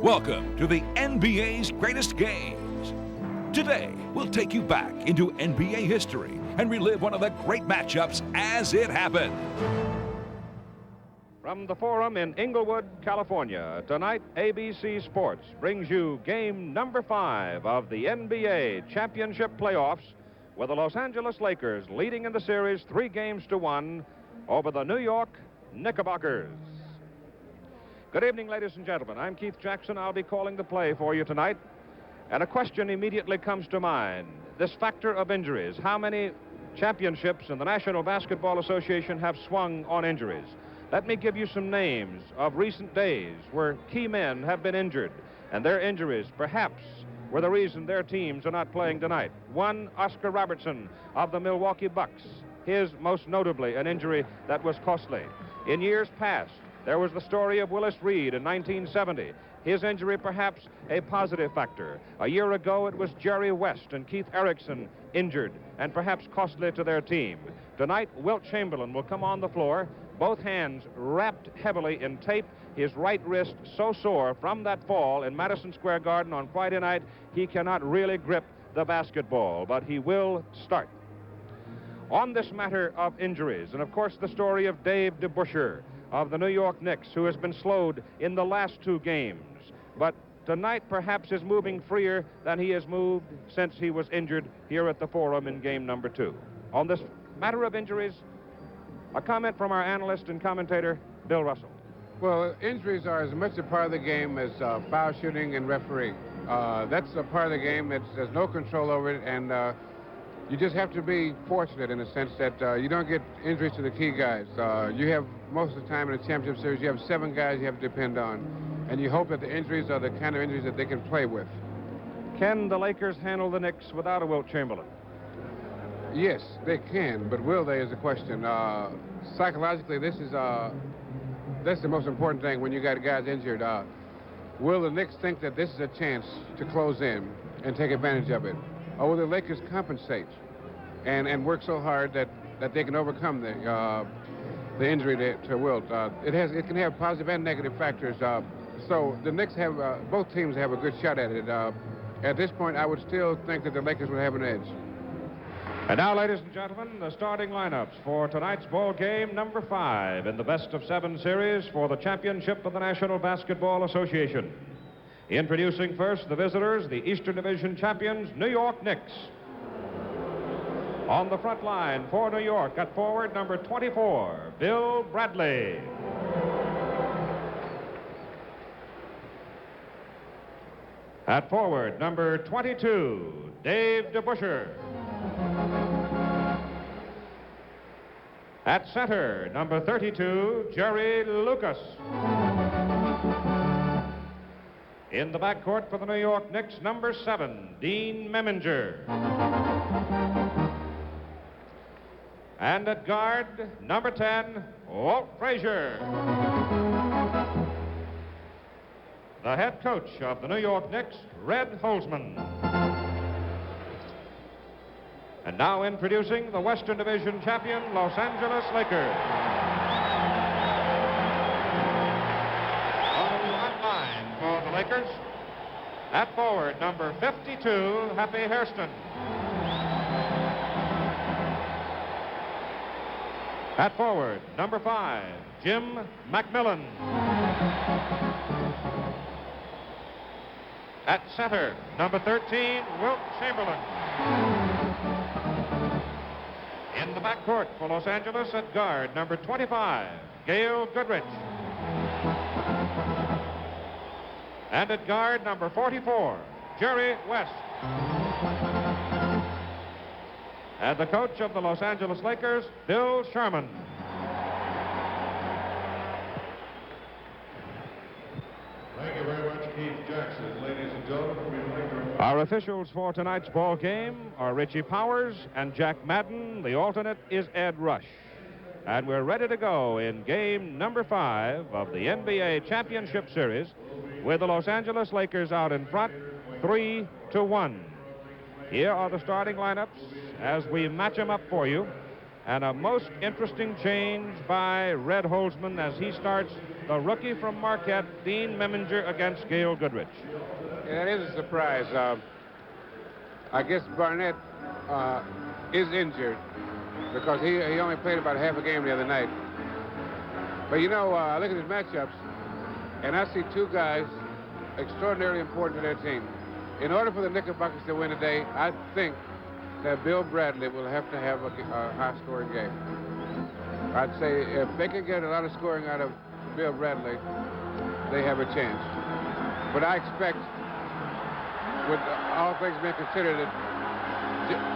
Welcome to the NBA's greatest games. Today, we'll take you back into NBA history and relive one of the great matchups as it happened. From the Forum in Inglewood, California, tonight ABC Sports brings you game number 5 of the NBA championship playoffs, with the Los Angeles Lakers leading in the series 3-1 over the New York Knickerbockers. Good evening, ladies and gentlemen. I'm Keith Jackson. I'll be calling the play for you tonight. And a question immediately comes to mind. This factor of injuries. How many championships in the National Basketball Association have swung on injuries? Let me give you some names of recent days where key men have been injured, and their injuries perhaps were the reason their teams are not playing tonight. One, Oscar Robertson of the Milwaukee Bucks. His, most notably, an injury that was costly. In years past, there was the story of Willis Reed in 1970. His injury perhaps a positive factor. A year ago, it was Jerry West and Keith Erickson injured and perhaps costly to their team. Tonight, Wilt Chamberlain will come on the floor, both hands wrapped heavily in tape, his right wrist so sore from that fall in Madison Square Garden on Friday night, he cannot really grip the basketball, but he will start. On this matter of injuries, and of course the story of Dave DeBusschere of the New York Knicks, who has been slowed in the last 2 games, but tonight perhaps is moving freer than he has moved since he was injured here at the Forum in game number 2. On this matter of injuries, a comment from our analyst and commentator, Bill Russell. Well, injuries are as much a part of the game as foul shooting and refereeing. That's a part of the game. There's no control over it, and you just have to be fortunate in the sense that you don't get injuries to the key guys. You have, most of the time in a championship series, you have 7 guys you have to depend on, and you hope that the injuries are the kind of injuries that they can play with. Can the Lakers handle the Knicks without a Wilt Chamberlain? Yes, they can, but will they is the question. Psychologically, that's the most important thing when you got guys injured. Will the Knicks think that this is a chance to close in and take advantage of it? Or will the Lakers compensate and work so hard that they can overcome the injury to Wilt? It can have positive and negative factors. So the Knicks have, both teams have a good shot at it. At this point, I would still think that the Lakers would have an edge. And now, ladies and gentlemen, the starting lineups for tonight's ball game number 5 in the best-of-7 series for the championship of the National Basketball Association. Introducing first the visitors, the Eastern Division champions, New York Knicks. On the front line for New York, at forward, number 24, Bill Bradley. At forward, number 22, Dave DeBusschere. At center, number 32, Jerry Lucas. In the backcourt for the New York Knicks, number 7, Dean Meminger. And at guard, number 10, Walt Frazier. The head coach of the New York Knicks, Red Holzman. And now introducing the Western Division champion, Los Angeles Lakers. On the front line for the Lakers, at forward, number 52, Happy Hairston. At forward, number 5, Jim McMillan. At center, number 13, Wilt Chamberlain. In the backcourt for Los Angeles, at guard, number 25, Gail Goodrich. And at guard, number 44, Jerry West. And the coach of the Los Angeles Lakers, Bill Sherman. Thank you very much, Keith Jackson. Ladies and gentlemen, we'd like to... Our officials for tonight's ball game are Richie Powers and Jack Madden. The alternate is Ed Rush. And we're ready to go in game number 5 of the NBA Championship Series with the Los Angeles Lakers out in front, 3-1. Here are the starting lineups as we match them up for you. And a most interesting change by Red Holzman as he starts the rookie from Marquette, Dean Meminger, against Gail Goodrich. Yeah, that is a surprise. I guess Barnett is injured because he only played about half a game the other night. But you know, I look at his matchups, and I see two guys extraordinarily important to their team. In order for the Knickerbockers to win today, I think that Bill Bradley will have to have a high-scoring game. I'd say if they can get a lot of scoring out of Bill Bradley, they have a chance. But I expect, with all things being considered, that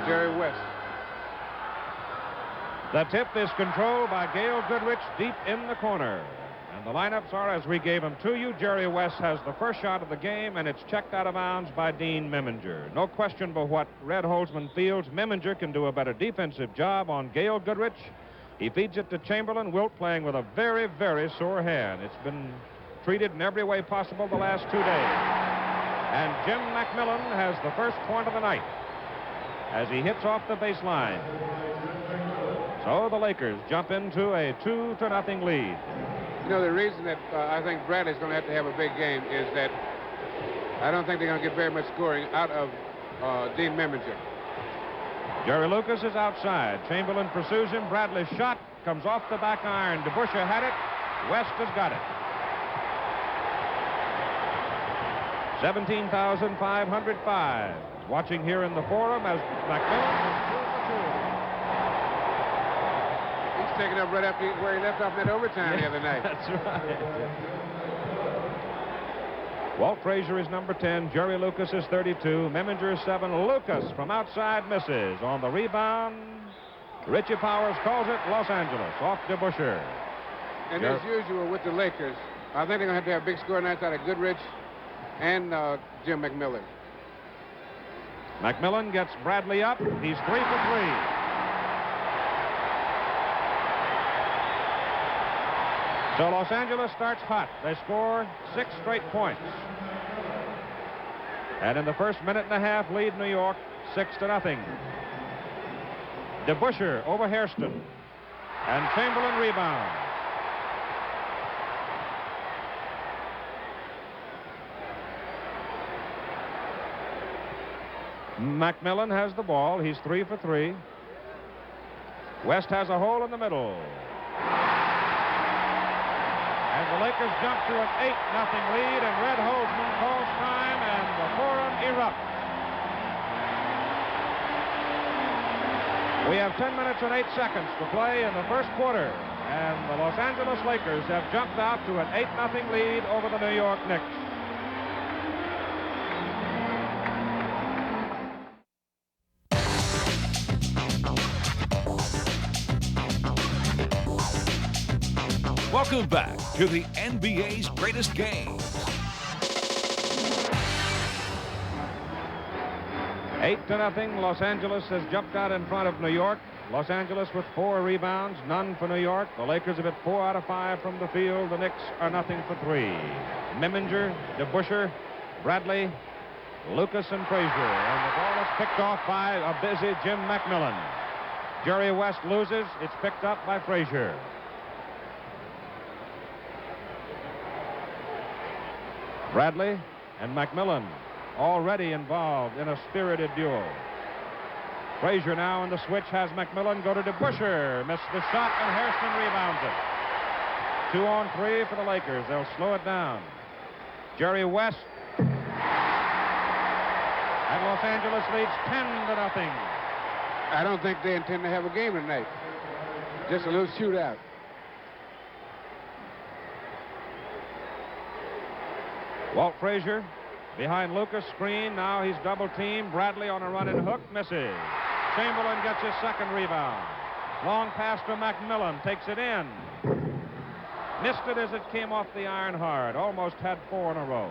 Jerry West. The tip is controlled by Gail Goodrich deep in the corner. And the lineups are as we gave them to you. Jerry West has the first shot of the game, and it's checked out of bounds by Dean Meminger. No question but what Red Holzman feels. Meminger can do a better defensive job on Gail Goodrich. He feeds it to Chamberlain. Wilt playing with a very, very sore hand. It's been treated in every way possible the last 2 days. And Jim McMillan has the first point of the night as he hits off the baseline. So the Lakers jump into a 2-0 lead. You know, the reason that I think Bradley's going to have a big game is that I don't think they're going to get very much scoring out of Dean Meminger. Jerry Lucas is outside. Chamberlain pursues him. Bradley's shot comes off the back iron. DeBusschere had it. West has got it. 17,505. Watching here in the forum as McMillan. Taking up right after where he left off in that overtime the other night. That's right. Walt Frazier is number 10. Jerry Lucas is 32. Meminger is 7. Lucas from outside misses. On the rebound, Richie Powers calls it Los Angeles. Off DeBusschere. And as usual with the Lakers, I think they're going to have big score nights out of Goodrich and Jim McMillan. McMillan gets Bradley up. He's 3 for 3. So Los Angeles starts hot. They score 6 straight points. And in the first minute and a half, lead New York 6-0. DeBusschere over Hairston. And Chamberlain rebound. McMillan has the ball. He's 3 for 3. West has a hole in the middle. And the Lakers jump to an 8-0 lead, and Red Holzman calls time, and the forum erupts. We have 10 minutes and 8 seconds to play in the first quarter, and the Los Angeles Lakers have jumped out to an 8-0 lead over the New York Knicks. Welcome back to the NBA's greatest games. 8-0. Los Angeles has jumped out in front of New York. Los Angeles with 4 rebounds, none for New York. The Lakers have hit 4 out of 5 from the field. The Knicks are nothing for 3. Meminger, DeBusschere, Bradley, Lucas, and Frazier. And the ball is picked off by a busy Jim McMillan. Jerry West loses. It's picked up by Frazier. Bradley and McMillan already involved in a spirited duel. Frazier now in the switch has McMillan go to DeBusschere. Missed the shot, and Hairston rebounds it. 2 on 3 for the Lakers. They'll slow it down. Jerry West. And Los Angeles leads 10-0. I don't think they intend to have a game tonight. Just a little shootout. Walt Frazier behind Lucas, screen. Now he's double teamed. Bradley on a run and hook, misses. Chamberlain gets his second rebound. Long pass to McMillan, takes it in. Missed it as it came off the iron hard. Almost had 4 in a row.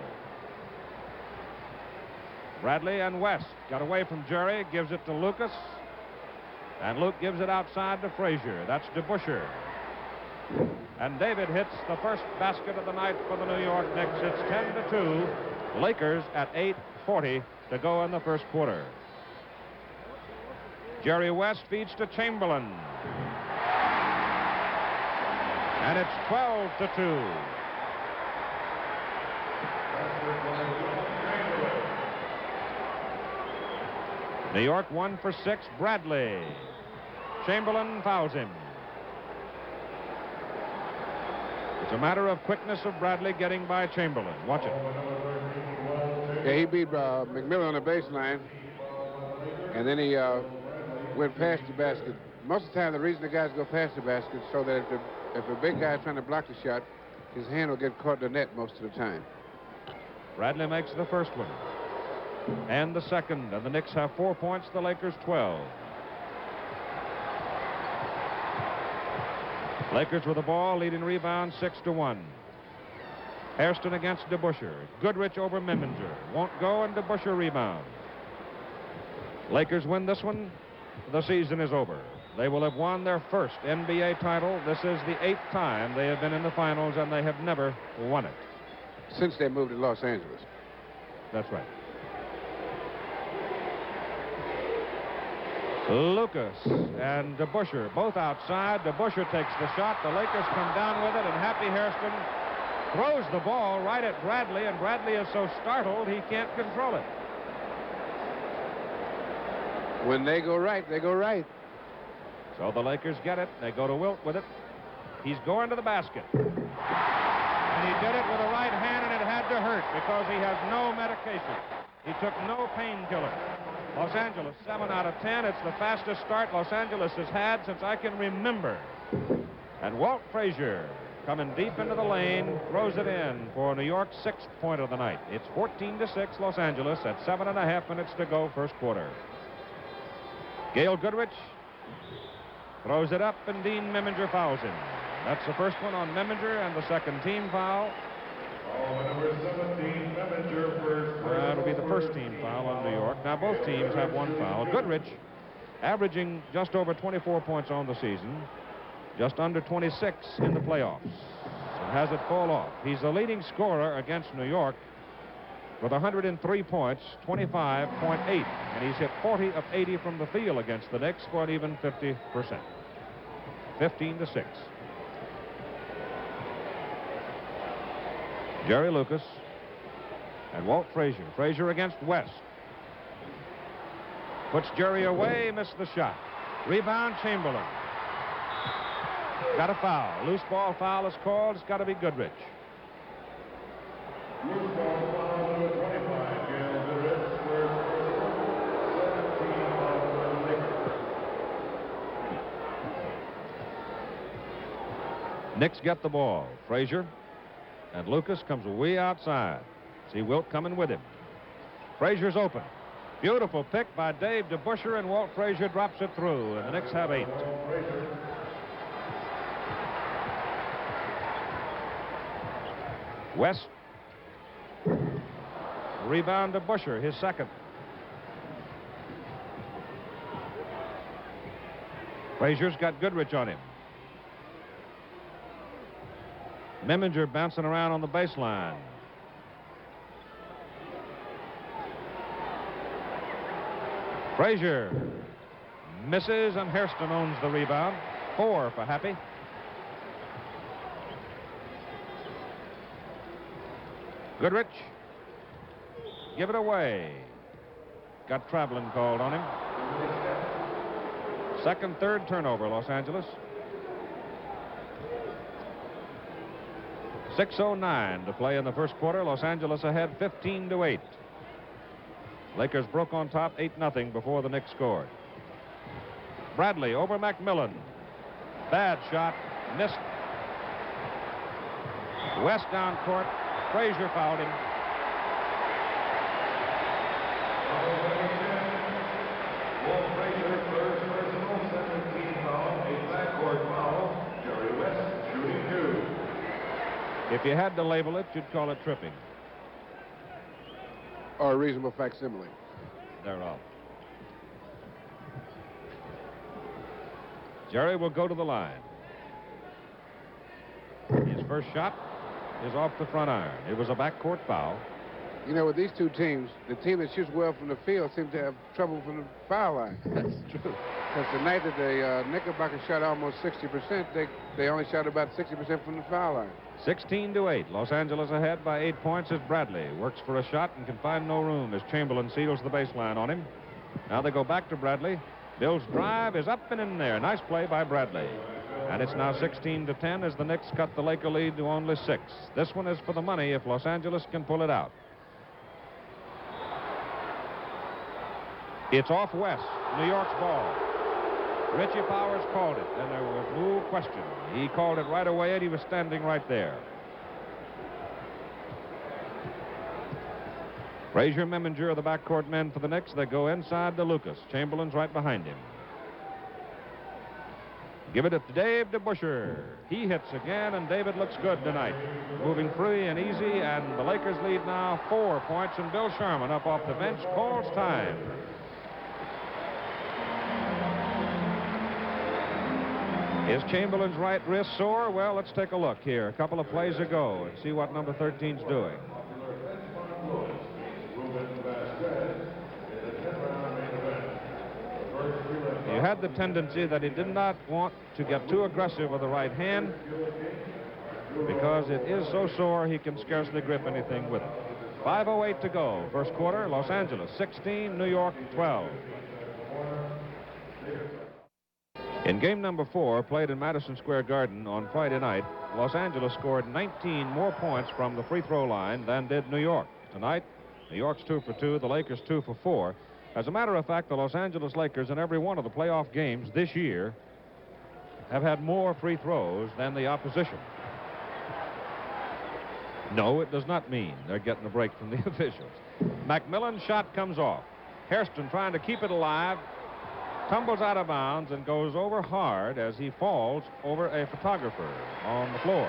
Bradley and West got away from Jerry, gives it to Lucas. And Luke gives it outside to Frazier. That's DeBusschere. And David hits the first basket of the night for the New York Knicks. It's 10-2. Lakers at 8:40 to go in the first quarter. Jerry West feeds to Chamberlain. And it's 12-2. New York 1 for 6. Bradley. Chamberlain fouls him. It's a matter of quickness of Bradley getting by Chamberlain. Watch it. Yeah, he beat McMillan on the baseline, and then he went past the basket. Most of the time, the reason the guys go past the basket is so that if a big guy is trying to block the shot, his hand will get caught in the net most of the time. Bradley makes the first one and the second, and the Knicks have 4 points, the Lakers 12. Lakers with the ball, leading rebound 6-1. Hairston against DeBusschere. Goodrich over Meminger. Won't go, and DeBusschere rebound. Lakers win this one. The season is over. They will have won their first NBA title. This is the 8th time they have been in the finals, and they have never won it. Since they moved to Los Angeles. That's right. Lucas and DeBusschere both outside. DeBusschere takes the shot. The Lakers come down with it, and Happy Hairston throws the ball right at Bradley, and Bradley is so startled he can't control it. When they go right, they go right. So the Lakers get it. They go to Wilt with it. He's going to the basket. And he did it with a right hand, and it had to hurt because he has no medication. He took no painkiller. Los Angeles, 7 out of 10. It's the fastest start Los Angeles has had since I can remember. And Walt Frazier, coming deep into the lane, throws it in for New York's 6th point of the night. It's 14-6 Los Angeles at 7.5 minutes to go, first quarter. Gail Goodrich throws it up, and Dean Meminger fouls him. That's the first one on Meminger, and the second team foul. Number 17, Meminger for It'll be the first team foul on New York. Now, both teams have one foul. Goodrich averaging just over 24 points on the season, just under 26 in the playoffs. And has it fall off. He's the leading scorer against New York with 103 points, 25.8. And he's hit 40 of 80 from the field against the Knicks for an even 50%. 15-6. Jerry Lucas and Walt Frazier. Frazier against West. Puts Jerry away, missed the shot. Rebound, Chamberlain. Got a foul. Loose ball foul is called. It's got to be Goodrich. loose ball foul number 25, Gail Goodrich for 17 of the Lakers. Knicks get the ball. Frazier and Lucas comes way outside. See Wilt coming with him. Frazier's open. Beautiful pick by Dave DeBusschere, and Walt Frazier drops it through, and the Knicks have 8. West. Rebound to Busher, his second. Frazier's got Goodrich on him. Meminger bouncing around on the baseline. Frazier misses, and Hairston owns the rebound. 4 for Happy. Goodrich. Give it away. Got traveling called on him. Second, third turnover, Los Angeles. 6:09 to play in the first quarter. Los Angeles ahead 15-8. Lakers broke on top 8-0 before the Knicks scored. Bradley over McMillan. Bad shot. Missed. West down court. Frazier fouled him. Walt Frazier first personal, second team foul, a backcourt foul. Jerry West shooting 2. If you had to label it, you'd call it tripping. Or a reasonable facsimile. They're out. Jerry will go to the line. His first shot is off the front iron. It was a backcourt foul. You know, with these two teams, the team that shoots well from the field seems to have trouble from the foul line. That's true. Because the night that the Knickerbockers shot almost 60%, they only shot about 60% from the foul line. 16-8. Los Angeles ahead by 8 points as Bradley works for a shot and can find no room as Chamberlain seals the baseline on him. Now they go back to Bradley. Bill's drive is up and in there. Nice play by Bradley. And it's now 16-10 as the Knicks cut the Laker lead to only 6. This one is for the money if Los Angeles can pull it out. It's off West. New York's ball. Richie Powers called it, and there was no question. He called it right away, and he was standing right there. Frazier, Memminger are the backcourt men for the Knicks. They go inside to Lucas. Chamberlain's right behind him. Give it to Dave DeBusschere. He hits again, and David looks good tonight. Moving free and easy, and the Lakers lead now 4 points, and Bill Sharman up off the bench calls time. Is Chamberlain's right wrist sore? Well, let's take a look here. A couple of plays ago and see what number 13's doing. You had the tendency that he did not want to get too aggressive with the right hand because it is so sore he can scarcely grip anything with it. 5:08 to go. First quarter, Los Angeles 16, New York 12. In game number 4, played in Madison Square Garden on Friday night, Los Angeles scored 19 more points from the free throw line than did New York. Tonight, New York's 2 for 2, the Lakers 2 for 4. As a matter of fact, the Los Angeles Lakers in every one of the playoff games this year have had more free throws than the opposition. No, it does not mean they're getting a break from the officials. McMillan's shot comes off. Hairston trying to keep it alive, tumbles out of bounds and goes over hard as he falls over a photographer on the floor.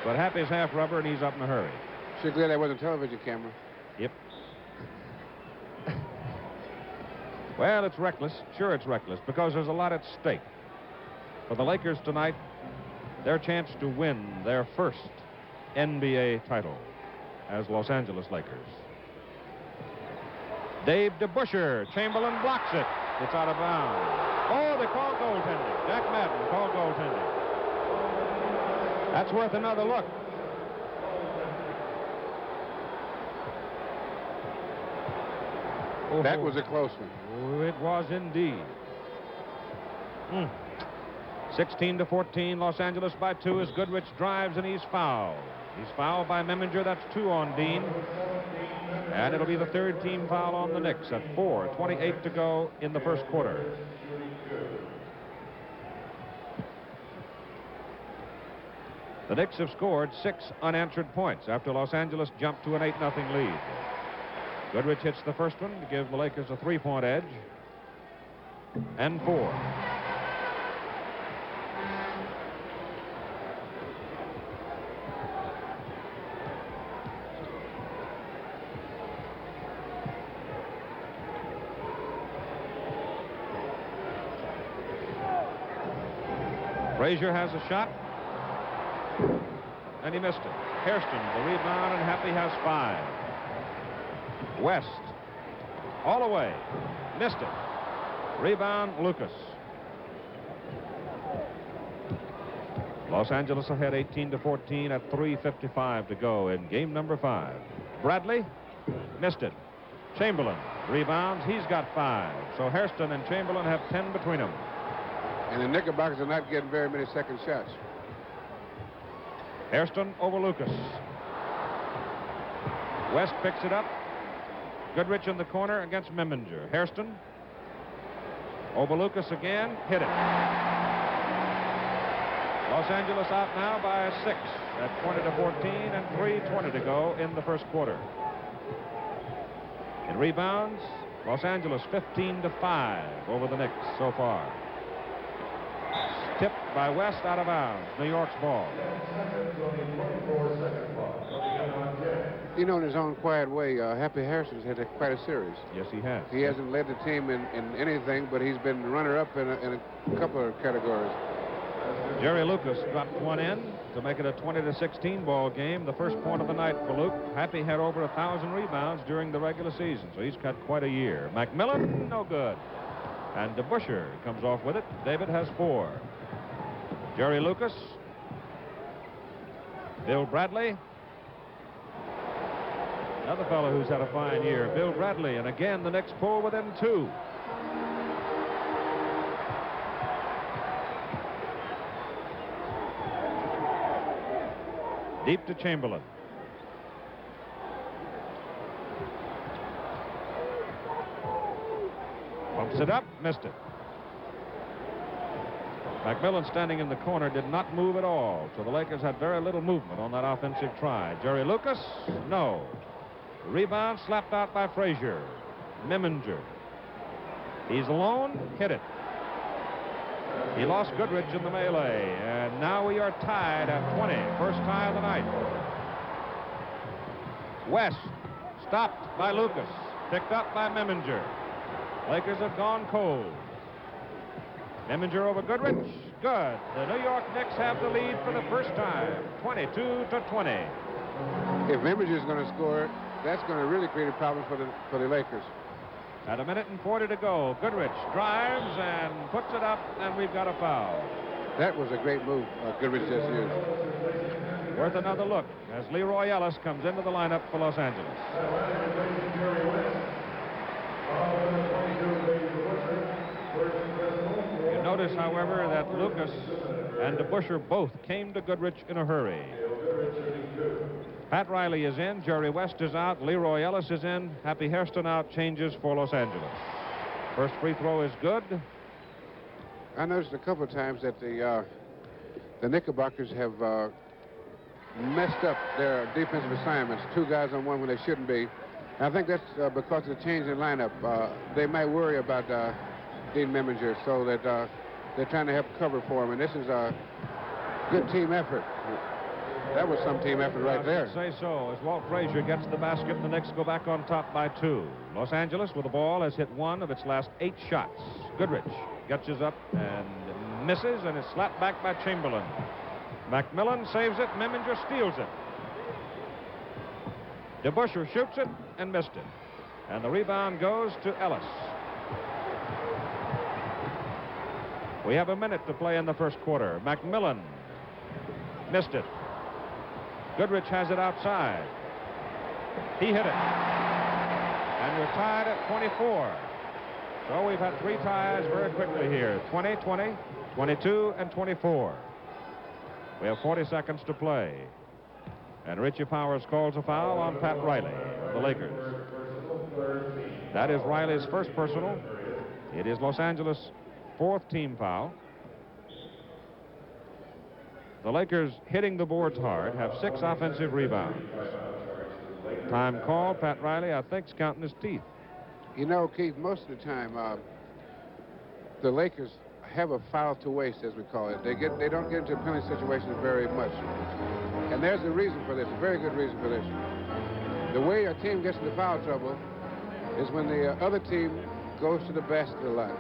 But Happy's half rubber and he's up in a hurry. Sure glad that wasn't a television camera. Yep. Well, it's reckless. Sure, it's reckless because there's a lot at stake. For the Lakers tonight, their chance to win their first NBA title as Los Angeles Lakers. Dave DeBusschere. Chamberlain blocks it. It's out of bounds. Oh, they call goaltending. Jack Madden called goaltending. That's worth another look. Oh, that was a close one. Oh, it was indeed. 16-14, Los Angeles by 2 as Goodrich drives and he's fouled. He's fouled by Memminger. That's 2 on Dean. And it'll be the 3rd team foul on the Knicks at 4:28 to go in the first quarter. The Knicks have scored 6 unanswered points after Los Angeles jumped to an 8-0 lead. Goodrich hits the first one to give the Lakers a 3-point edge. And 4. Frazier has a shot, and he missed it. Hairston, the rebound, and Happy has 5. West, all the way, missed it. Rebound, Lucas. Los Angeles ahead 18-14 at 3:55 to go in game number 5. Bradley, missed it. Chamberlain, rebounds, he's got 5. So Hairston and Chamberlain have 10 between them. And the Knickerbockers are not getting very many second shots. Hairston over Lucas. West picks it up. Goodrich in the corner against Memminger. Hairston over Lucas again. Hit it. Los Angeles out now by 6 at 20-14 and 3:20 to go in the first quarter. In rebounds, Los Angeles 15-5 over the Knicks so far. Tipped by West out of bounds. New York's ball. You know, in his own quiet way, Happy Hairston's had quite a series. Yes, he has. He hasn't led the team in anything, but he's been runner-up in a couple of categories. Jerry Lucas dropped one in to make it a 20-16 ball game. The first point of the night for Luke. Happy had over 1,000 rebounds during the regular season, so he's got quite a year. McMillan, no good. And DeBusschere comes off with it. David has 4. Jerry Lucas. Bill Bradley. Another fellow who's had a fine year, Bill Bradley. And again, the Knicks pull within 2. Deep to Chamberlain. Pumps it up, missed it. McMillan, standing in the corner, did not move at all, so the Lakers had very little movement on that offensive try. Jerry Lucas, no. Rebound slapped out by Frazier. Meminger. He's alone, hit it. He lost Goodrich in the melee, and now we are tied at 20. First tie of the night. West, stopped by Lucas, picked up by Meminger. Lakers have gone cold. Meminger over Goodrich, good. The New York Knicks have the lead for the first time, 22-20. If Meminger is going to score, that's going to really create a problem for the Lakers. At 1:40 to go, Goodrich drives and puts it up, and we've got a foul. That was a great move Goodrich just used. Worth another look as Leroy Ellis comes into the lineup for Los Angeles. You notice, however, that Lucas and DeBusschere both came to Goodrich in a hurry. Pat Riley is in, Jerry West is out, Leroy Ellis is in, Happy Hairston out, changes for Los Angeles. First free throw is good. I noticed a couple of times that the Knickerbockers have messed up their defensive assignments. 2 guys on one when they shouldn't be. And I think that's because of the change in lineup. They might worry about Dean Meminger, so that they're trying to help cover for him. And this is a good team effort. That was some team effort right there. I say so. As Walt Frazier gets the basket, the Knicks go back on top by 2. Los Angeles, with the ball, has hit 1 of its last 8 shots. Goodrich gets up and misses, and is slapped back by Chamberlain. McMillan saves it. Meminger steals it. DeBusschere shoots it and missed it. And the rebound goes to Ellis. We have a minute to play in the first quarter. McMillan missed it. Goodrich has it outside. He hit it. And we're tied at 24. So we've had 3 ties very quickly here. 20, 20, 22, and 24. We have 40 seconds to play. And Richie Powers calls a foul on Pat Riley of the Lakers. That is Riley's first personal. It is Los Angeles' 4th team foul. The Lakers, hitting the boards hard, have 6 offensive rebounds. Time call. Pat Riley, I think, is counting his teeth. You know, Keith, most of the time, the Lakers have a foul to waste, as we call it. They don't get into penalty situations very much. And there's a reason for this, a very good reason for this. The way a team gets into foul trouble is when the other team goes to the basket a lot.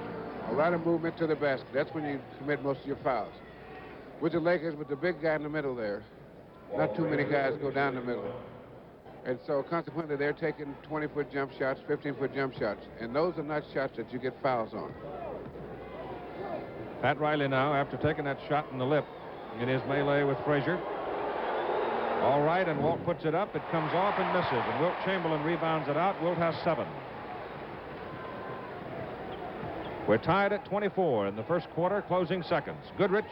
A lot of movement to the basket. That's when you commit most of your fouls. With the Lakers, with the big guy in the middle there, not too many guys go down the middle. And so consequently, they're taking 20-foot jump shots, 15-foot jump shots. And those are not shots that you get fouls on. Pat Riley now, after taking that shot in the lip in his melee with Frazier. All right, and Walt puts it up. It comes off and misses. And Wilt Chamberlain rebounds it out. Wilt has 7. We're tied at 24 in the first quarter, closing seconds. Goodrich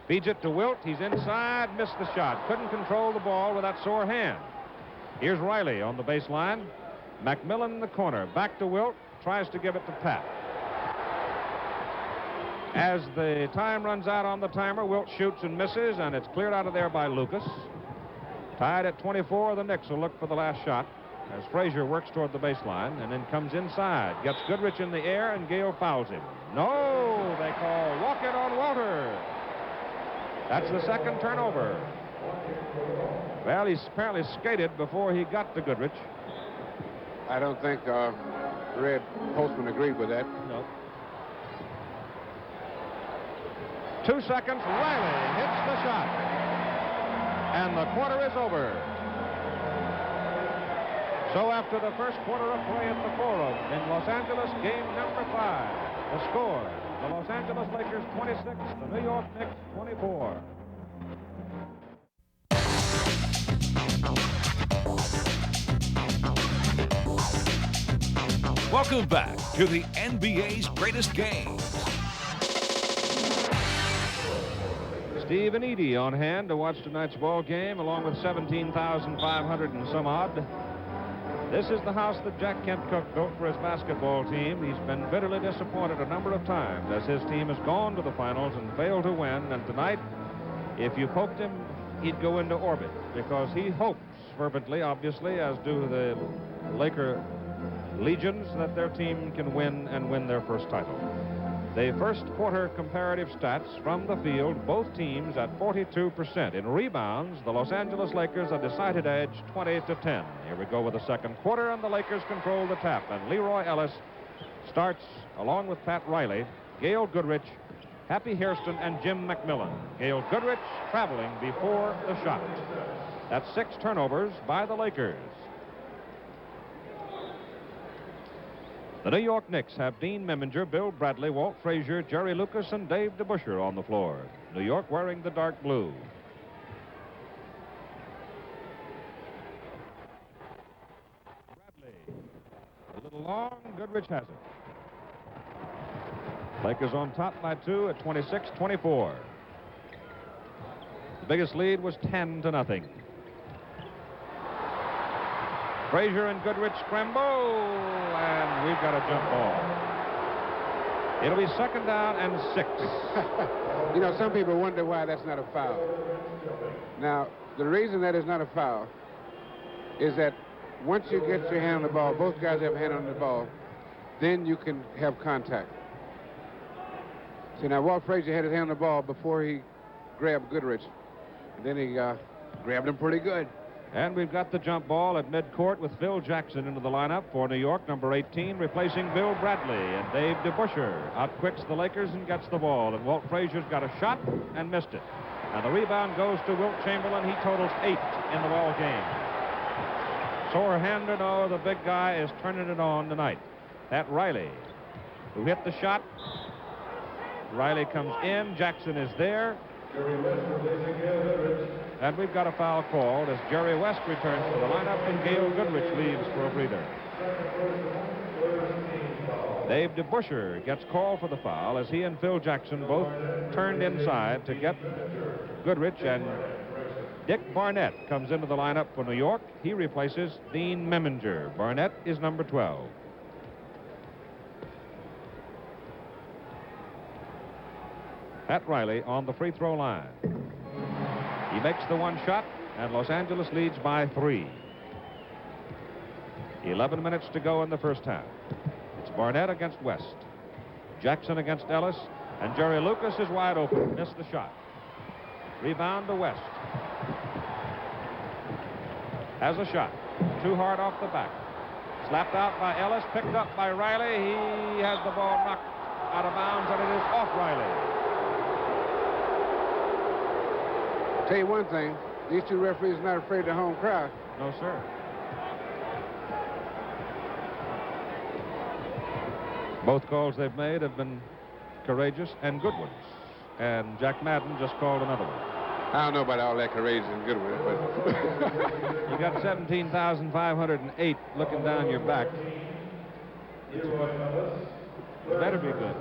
feeds it to Wilt. He's inside, missed the shot. Couldn't control the ball with that sore hand. Here's Riley on the baseline. McMillan in the corner. Back to Wilt. Tries to give it to Pat. As the time runs out on the timer, Wilt shoots and misses, and it's cleared out of there by Lucas. Tied at 24, the Knicks will look for the last shot as Frazier works toward the baseline and then comes inside. Gets Goodrich in the air, and Gale fouls him. No, they call walk it on Walter. That's the second turnover. Well, he's apparently skated before he got to Goodrich. I don't think Red Holtzman agreed with that. No. 2 seconds, Riley hits the shot. And the quarter is over. So after the first quarter of play at the Forum in Los Angeles, game number 5, the score, the Los Angeles Lakers 26, the New York Knicks 24. Welcome back to the NBA's greatest games. Steve and Edie on hand to watch tonight's ball game, along with 17,500 and some odd. This is the house that Jack Kent Cooke built for his basketball team. He's been bitterly disappointed a number of times as his team has gone to the finals and failed to win. And tonight, if you poked him, he'd go into orbit because he hopes fervently, obviously, as do the Laker legions, that their team can win and win their first title. The first quarter comparative stats from the field, both teams at 42%. In rebounds, the Los Angeles Lakers a decided edge, 20-10. Here we go with the second quarter, and the Lakers control the tap. And Leroy Ellis starts along with Pat Riley, Gail Goodrich, Happy Hairston, and Jim McMillan. Gail Goodrich traveling before the shot. That's 6 turnovers by the Lakers. The New York Knicks have Dean Meminger, Bill Bradley, Walt Frazier, Jerry Lucas, and Dave DeBusschere on the floor. New York wearing the dark blue. Bradley, a little long, Goodrich has it. Lakers on top by 2 at 26-24. The biggest lead was 10-0. Frazier and Goodrich scramble, and we've got a jump ball. It'll be second down and 6. You know, some people wonder why that's not a foul. Now, the reason that is not a foul is that once you get your hand on the ball, both guys have a hand on the ball, then you can have contact. See, now Walt Frazier had his hand on the ball before he grabbed Goodrich. And then he grabbed him pretty good. And we've got the jump ball at midcourt with Phil Jackson into the lineup for New York, number 18, replacing Bill Bradley. And Dave DeBusschere outquicks the Lakers and gets the ball. And Walt Frazier's got a shot and missed it. And the rebound goes to Wilt Chamberlain. He totals 8 in the ball game. Sore hand or no, the big guy is turning it on tonight. Pat Riley, who hit the shot. Riley comes in. Jackson is there. And we've got a foul called as Jerry West returns to the lineup and Gail Goodrich leaves for a breather. Dave DeBusschere gets called for the foul as he and Phil Jackson both turned inside to get Goodrich, and Dick Barnett comes into the lineup for New York. He replaces Dean Meminger. Barnett is number 12. Pat Riley on the free throw line. He makes the one shot, and Los Angeles leads by 3. 11 minutes to go in the first half. It's Barnett against West. Jackson against Ellis, and Jerry Lucas is wide open. Missed the shot. Rebound to West. Has a shot. Too hard off the back. Slapped out by Ellis, picked up by Riley. He has the ball knocked out of bounds, and it is off Riley. Tell you one thing, these two referees are not afraid of the home crowd. No, sir. Both calls they've made have been courageous and good ones. And Jack Madden just called another one. I don't know about all that courageous and good ones, but... You got 17,508 looking down your back. Better be good.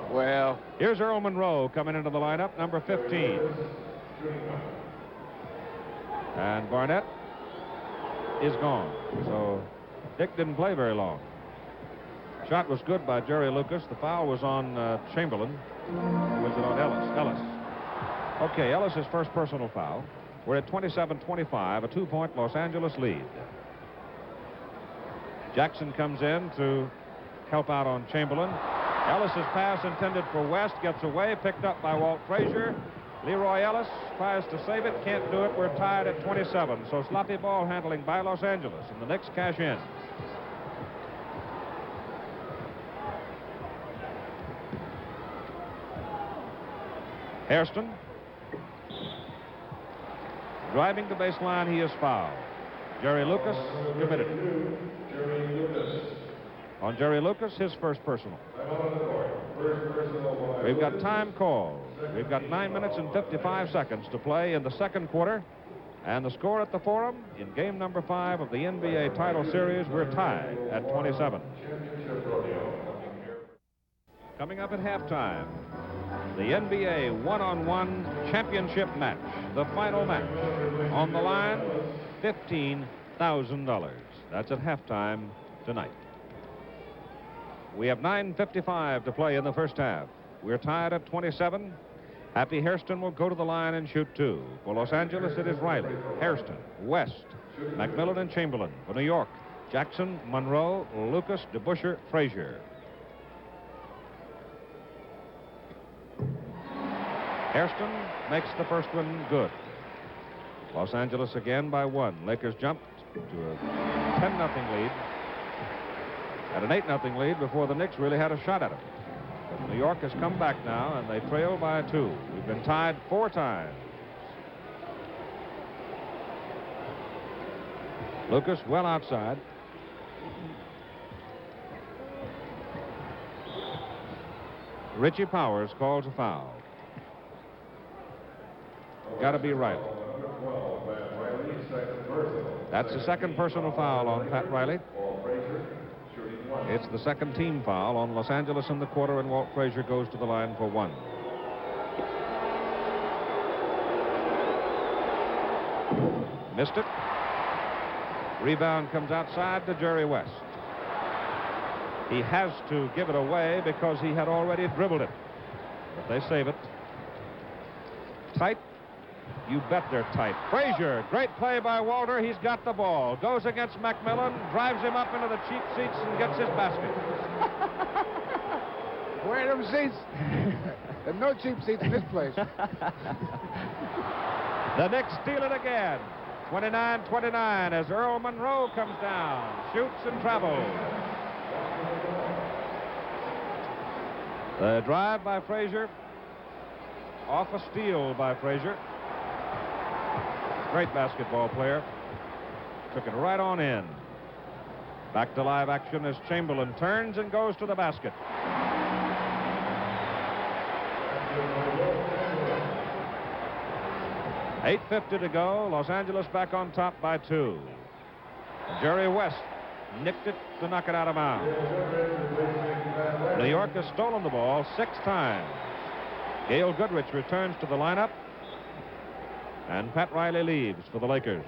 Well, here's Earl Monroe coming into the lineup, number 15. And Barnett is gone. So Dick didn't play very long. Shot was good by Jerry Lucas. The foul was on Chamberlain. Was it on Ellis? Ellis. Okay, Ellis' first personal foul. We're at 27-25, a 2-point Los Angeles lead. Jackson comes in to help out on Chamberlain. Ellis's pass intended for West gets away, picked up by Walt Frazier. Leroy Ellis tries to save it, can't do it. We're tied at 27, so sloppy ball handling by Los Angeles, and the Knicks cash in. Hairston driving the baseline, he is fouled. Jerry Lucas committed. On Jerry Lucas, his first personal. We've got time called. We've got 9 minutes and 55 seconds to play in the second quarter. And the score at the Forum in game number 5 of the NBA title series, we're tied at 27. Coming up at halftime, the NBA one-on-one championship match, the final match. On the line, $15,000. That's at halftime tonight. We have 9:55 to play in the first half. We're tied at 27. Happy Hairston will go to the line and shoot 2. For Los Angeles, it is Riley, Hairston, West, McMillan, and Chamberlain. For New York, Jackson, Monroe, Lucas, DeBusschere, Frazier. Hairston makes the first one good. Los Angeles again by 1. Lakers jumped to a 10-0 lead. Had an 8-0 lead before the Knicks really had a shot at them. But New York has come back now, and they trail by 2. We've been tied 4 times. Lucas well outside. Richie Powers calls a foul. Got to be right. That's the second personal foul on Pat Riley. It's the second team foul on Los Angeles in the quarter, and Walt Frazier goes to the line for 1. Missed it. Rebound comes outside to Jerry West. He has to give it away because he had already dribbled it. But they save it. Tight. You bet they're tight. Frazier, great play by Walter. He's got the ball. Goes against McMillan, drives him up into the cheap seats and gets his basket. Where are them seats? There's no cheap seats in this place. The Knicks steal it again. 29-29 as Earl Monroe comes down, shoots and travels. The drive by Frazier. Off a steal by Frazier. Great basketball player. Took it right on in. Back to live action as Chamberlain turns and goes to the basket. $8:50 to go. Los Angeles back on top by 2. Jerry West nicked it to knock it out of bounds. New York has stolen the ball 6 times. Gail Goodrich returns to the lineup. And Pat Riley leaves for the Lakers.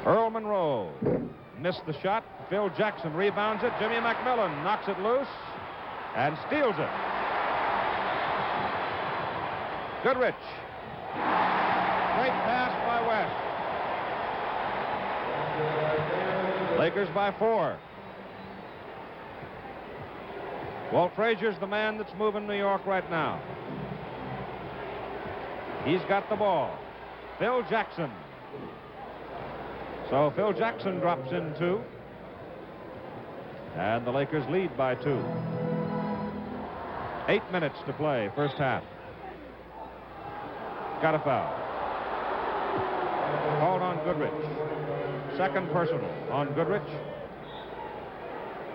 Earl Monroe missed the shot. Phil Jackson rebounds it. Jimmy McMillan knocks it loose and steals it. Goodrich. Great pass by West. Lakers by 4. Walt Frazier's the man that's moving New York right now. He's got the ball. Phil Jackson. So Phil Jackson drops in 2. And the Lakers lead by 2. 8 minutes to play, first half. Got a foul. Called on Goodrich. Second personal on Goodrich.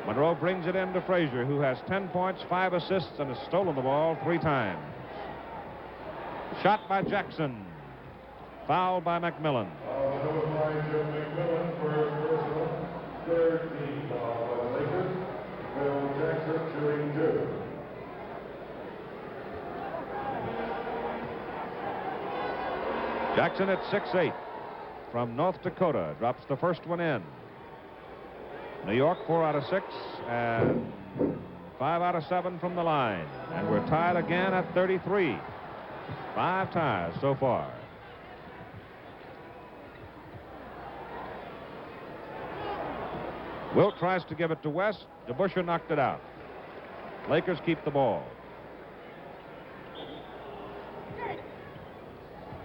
Monroe brings it in to Frazier, who has 10 points, 5 assists, and has stolen the ball 3 times. Shot by Jackson. Foul by McMillan. Jackson at 6'8" from North Dakota drops the first one in. New York 4 out of 6 and 5 out of 7 from the line. And we're tied again at 33. 5 ties so far. Wilt tries to give it to West. DeBusschere knocked it out. Lakers keep the ball.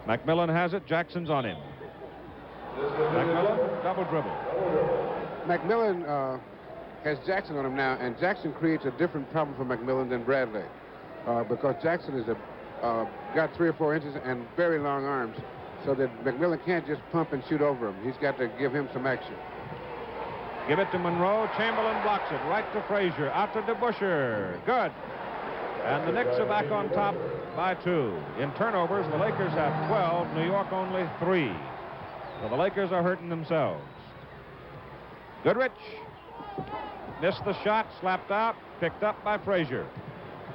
McMillan has it. Jackson's on him. McMillan, double dribble. McMillan has Jackson on him now, and Jackson creates a different problem for McMillan than Bradley, because Jackson is a got 3 or 4 inches and very long arms, so that McMillan can't just pump and shoot over him. He's got to give him some action. Give it to Monroe. Chamberlain blocks it. Right to Frazier. Out to DeBusschere. Good. And the Knicks are back on top by 2. In turnovers, the Lakers have 12. New York only 3. So the Lakers are hurting themselves. Goodrich missed the shot. Slapped out. Picked up by Frazier.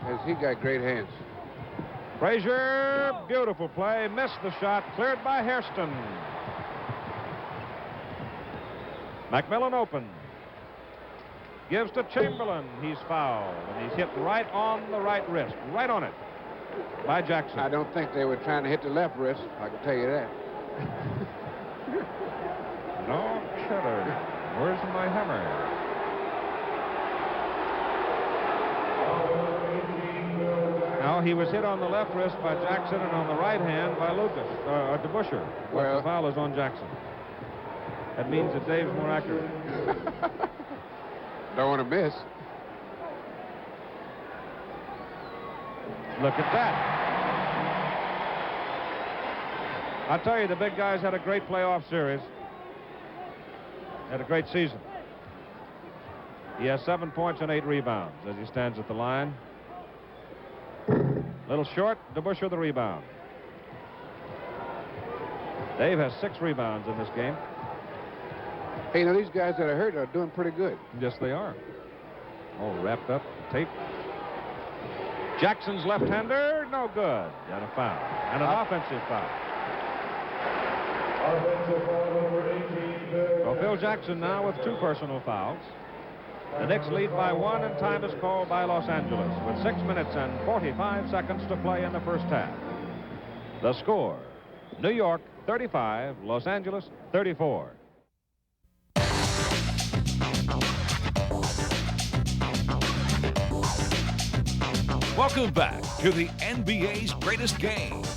As he got great hands. Frazier, beautiful play. Missed the shot. Cleared by Hairston. McMillan open. Gives to Chamberlain. He's fouled. And he's hit right on the right wrist. Right on it. By Jackson. I don't think they were trying to hit the left wrist. I can tell you that. No kidding. Where's my hammer? Now he was hit on the left wrist by Jackson and on the right hand by Lucas, DeBusschere. Well, the foul is on Jackson. That means that Dave's more accurate. Don't want to miss. Look at that. I tell you, the big guys had a great playoff series. Had a great season. He has 7 points and 8 rebounds as he stands at the line. Little short, DeBusschere the rebound. Dave has 6 rebounds in this game. Hey, you know, these guys that are hurt are doing pretty good. Yes, they are. All wrapped up, tape. Jackson's left-hander, no good. And a foul. And an offensive foul. Offensive foul number 18, Bill. So Phil Jackson now with 2 personal fouls. The Knicks lead by 1, and time is called by Los Angeles with 6 minutes and 45 seconds to play in the first half. The score, New York 35, Los Angeles 34. Welcome back to the NBA's greatest games.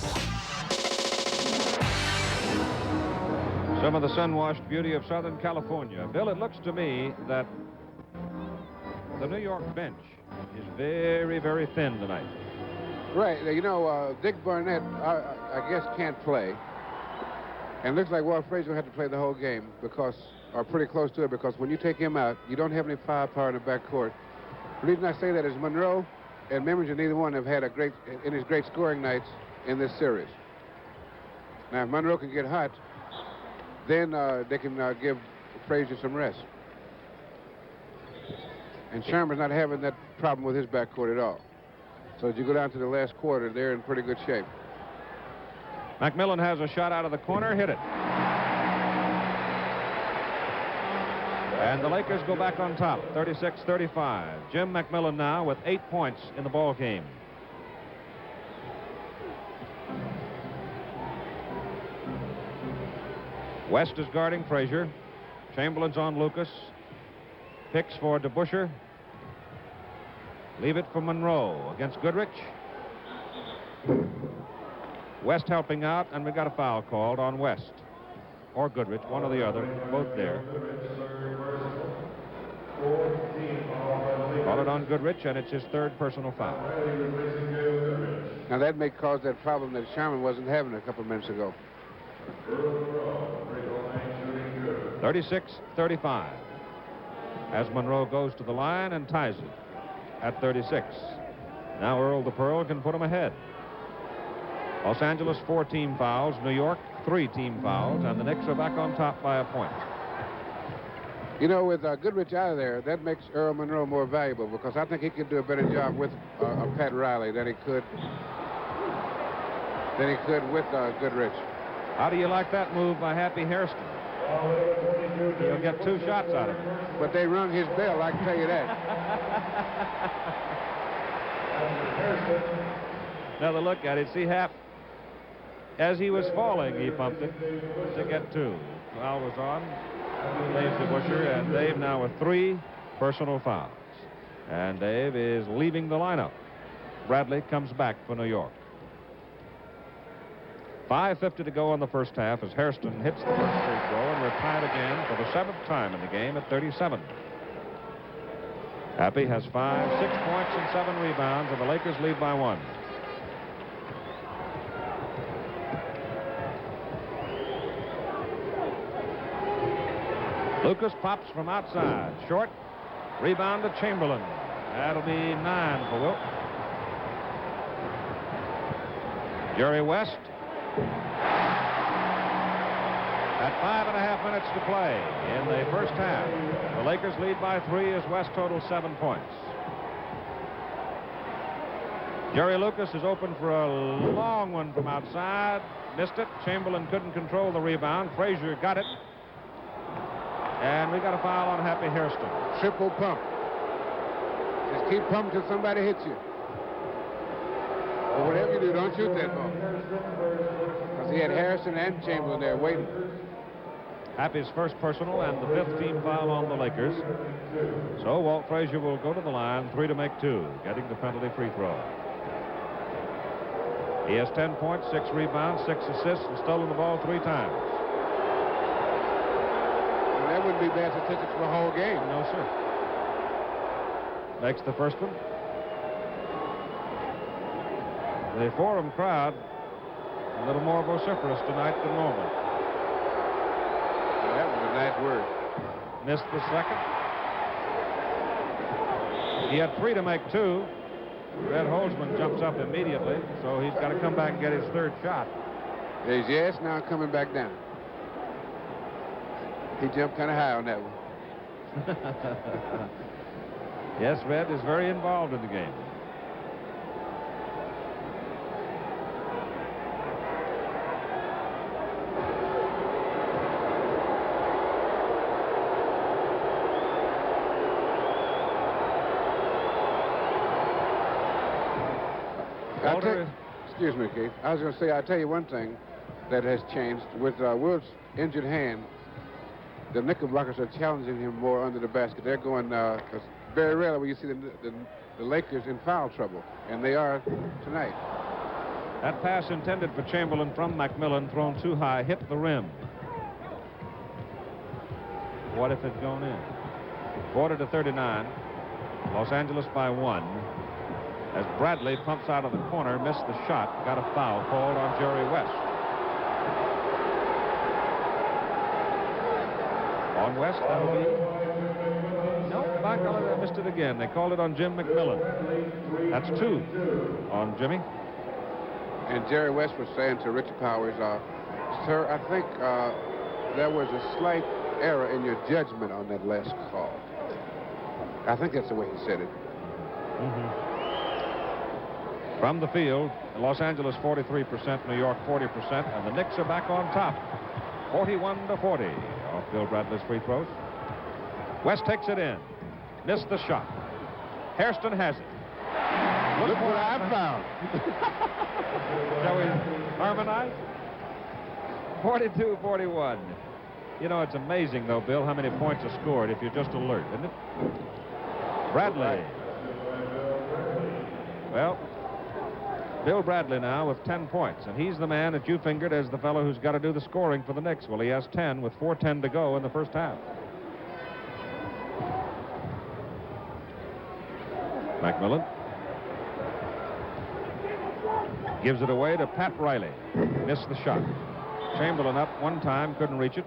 Some of the sun-washed beauty of Southern California. Bill, it looks to me that the New York bench is very, very thin tonight. Right. You know, Dick Barnett, I guess, can't play. And it looks like Walt Frazier will have to play the whole game because, or pretty close to it, because when you take him out, you don't have any firepower in the backcourt. The reason I say that is Monroe and Memminger, neither one have had his great scoring nights in this series. Now, if Monroe can get hot, then they can give Frazier some rest. And Sherman's not having that problem with his backcourt at all. So as you go down to the last quarter, they're in pretty good shape. McMillan has a shot out of the corner, hit it. And the Lakers go back on top, 36-35. Jim McMillan now with 8 points in the ball game. West is guarding Frazier. Chamberlain's on Lucas. Picks for DeBusschere. Leave it for Monroe against Goodrich. West helping out, and we got a foul called on West. Or Goodrich, one or the other, both there. Call it on Goodrich, and it's his 3rd personal foul. Now that may cause that problem that Sherman wasn't having a couple minutes ago. 36-35. As Monroe goes to the line and ties it at 36. Now Earl the Pearl can put him ahead. Los Angeles 4 team fouls, New York 3 team fouls, and the Knicks are back on top by a point. You know, with Goodrich out of there, that makes Earl Monroe more valuable because I think he could do a better job with Pat Riley than he could with Goodrich. How do you like that move by Happy Hairston? He'll get 2 shots out of it. But they rung his bell, I can tell you that. Another look at it. See, Hap, as he was falling, he pumped it to get 2. Foul was on. Dave DeBusschere, and Dave now with 3 personal fouls. And Dave is leaving the lineup. Bradley comes back for New York. 5:50 to go in the first half as Hairston hits the first free throw, and we're tied again for the 7th time in the game at 37. Happy has 5, 6 points and 7 rebounds, and the Lakers lead by 1. Lucas pops from outside. Short. Rebound to Chamberlain. That'll be 9 for Wilt. Jerry West. At 5.5 minutes to play in the first half. The Lakers lead by 3 as West totals 7 points. Jerry Lucas is open for a long one from outside. Missed it. Chamberlain couldn't control the rebound. Frazier got it. And we got a foul on Happy Hairston. Triple pump. Just keep pumping till somebody hits you. Or whatever you do, don't shoot that ball. Because he had Harrison and Chamberlain there waiting. Happy's first personal and the 5th team foul on the Lakers. So Walt Frazier will go to the line, 3 to make 2, getting the penalty free throw. He has 10 points, 6 rebounds, 6 assists, and stolen the ball 3 times. And that wouldn't be bad statistics for the whole game. No, sir. Makes the first one. The Forum crowd a little more vociferous tonight than normal. That was a nice word. Missed the second. He had 3 to make 2. Red Holzman jumps up immediately, so he's got to come back and get his 3rd shot. There's yes, now coming back down. He jumped kind of high on that one. Yes, Red is very involved in the game. Excuse me, Keith. I was going to say, I'll tell you one thing that has changed. With Wilt's injured hand, the Knickerbockers are challenging him more under the basket. They're going, cause very rarely will you see the Lakers in foul trouble, and they are tonight. That pass intended for Chamberlain from McMillan, thrown too high, hit the rim. What if it's gone in? 40-39. Los Angeles by 1. As Bradley pumps out of the corner, missed the shot, got a foul called on Jerry West. On West, that'll be... No, I missed it again. They called it on Jim McMillan. That's 2 on Jimmy. And Jerry West was saying to Richie Powers, sir, I think there was a slight error in your judgment on that last call. I think that's the way he said it. Mm-hmm. From the field, Los Angeles 43%, New York 40%, and the Knicks are back on top. 41-40 off Bill Bradley's free throws. West takes it in. Missed the shot. Hairston has it. Look what I found. Shall we harmonize? 42-41. You know, it's amazing, though, Bill, how many points are scored if you're just alert, isn't it? Bradley. Well, Bill Bradley now with 10 points, and he's the man that you fingered as the fellow who's got to do the scoring for the Knicks. Well, he has 10 with 4:10 to go in the first half. McMillan gives it away to Pat Riley. Missed the shot. Chamberlain up one time, couldn't reach it.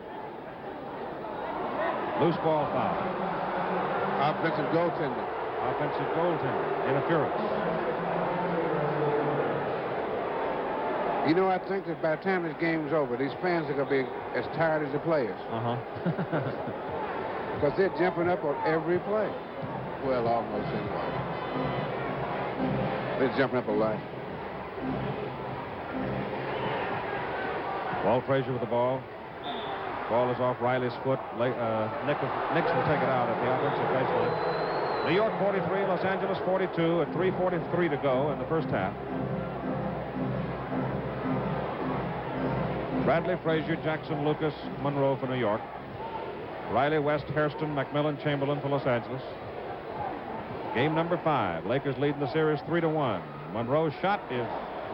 Loose ball foul. Offensive goaltender. Offensive goaltender. Interference. You know, I think that by the time this game's over, these fans are going to be as tired as the players. Because they're jumping up on every play. Well, almost anyway. They're jumping up a lot. Walt Frazier with the ball. Ball is off Riley's foot. Knicks will take it out at the offensive baseline. New York 43, Los Angeles 42 at 3:43 to go in the first half. Bradley, Frazier, Jackson, Lucas, Monroe for New York. Riley, West, Hairston, McMillan, Chamberlain for Los Angeles. Game number 5. Lakers leading the series 3-1. Monroe's shot is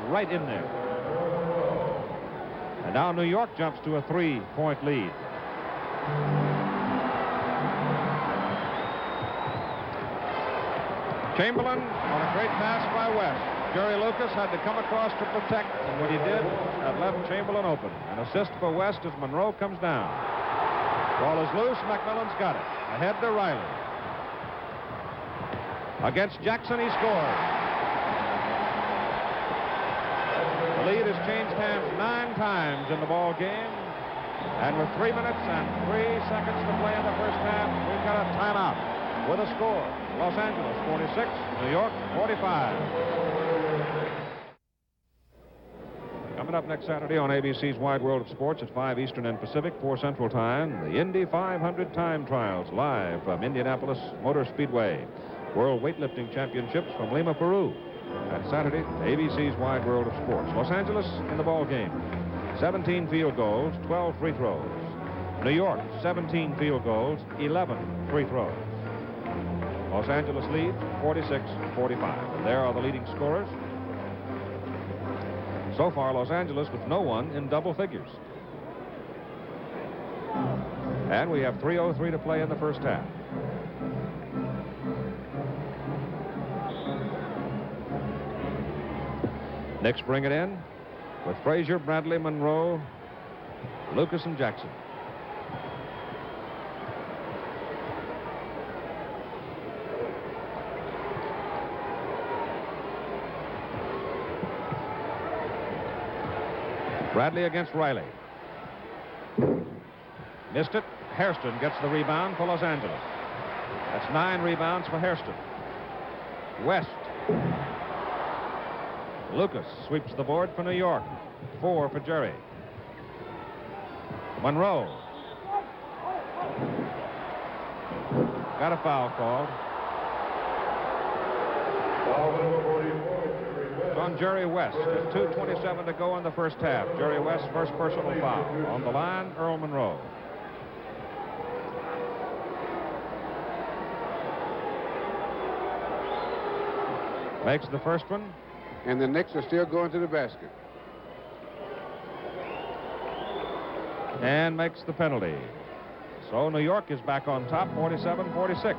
right in there. And now New York jumps to a 3-point lead. Chamberlain on a great pass by West. Jerry Lucas had to come across to protect, and when he did, that left Chamberlain open. An assist for West as Monroe comes down. Ball is loose. McMillan's got it. Ahead to Riley. Against Jackson, he scores. The lead has changed hands 9 times in the ball game. And with 3 minutes and 3 seconds to play in the first half, we've got a timeout with a score. Los Angeles 46, New York 45. Coming up next Saturday on ABC's Wide World of Sports at 5 Eastern and Pacific, 4 Central Time, the Indy 500 Time Trials live from Indianapolis Motor Speedway. World Weightlifting Championships from Lima, Peru. That's Saturday, ABC's Wide World of Sports. Los Angeles in the ball game. 17 field goals, 12 free throws. New York, 17 field goals, 11 free throws. Los Angeles leads 46-45. And there are the leading scorers. So far, Los Angeles with no one in double figures. And we have 3:03 to play in the first half. Knicks bring it in with Frazier, Bradley, Monroe, Lucas, and Jackson. Bradley against Riley. Missed it. Hairston gets the rebound for Los Angeles. That's 9 rebounds for Hairston. West. Lucas sweeps the board for New York. 4 for Jerry. Monroe. Got a foul called. On Jerry West. There's 2:27 to go in the first half. Jerry West's first personal foul. On the line, Earl Monroe. Makes the first one. And the Knicks are still going to the basket. And makes the penalty. So New York is back on top, 47-46.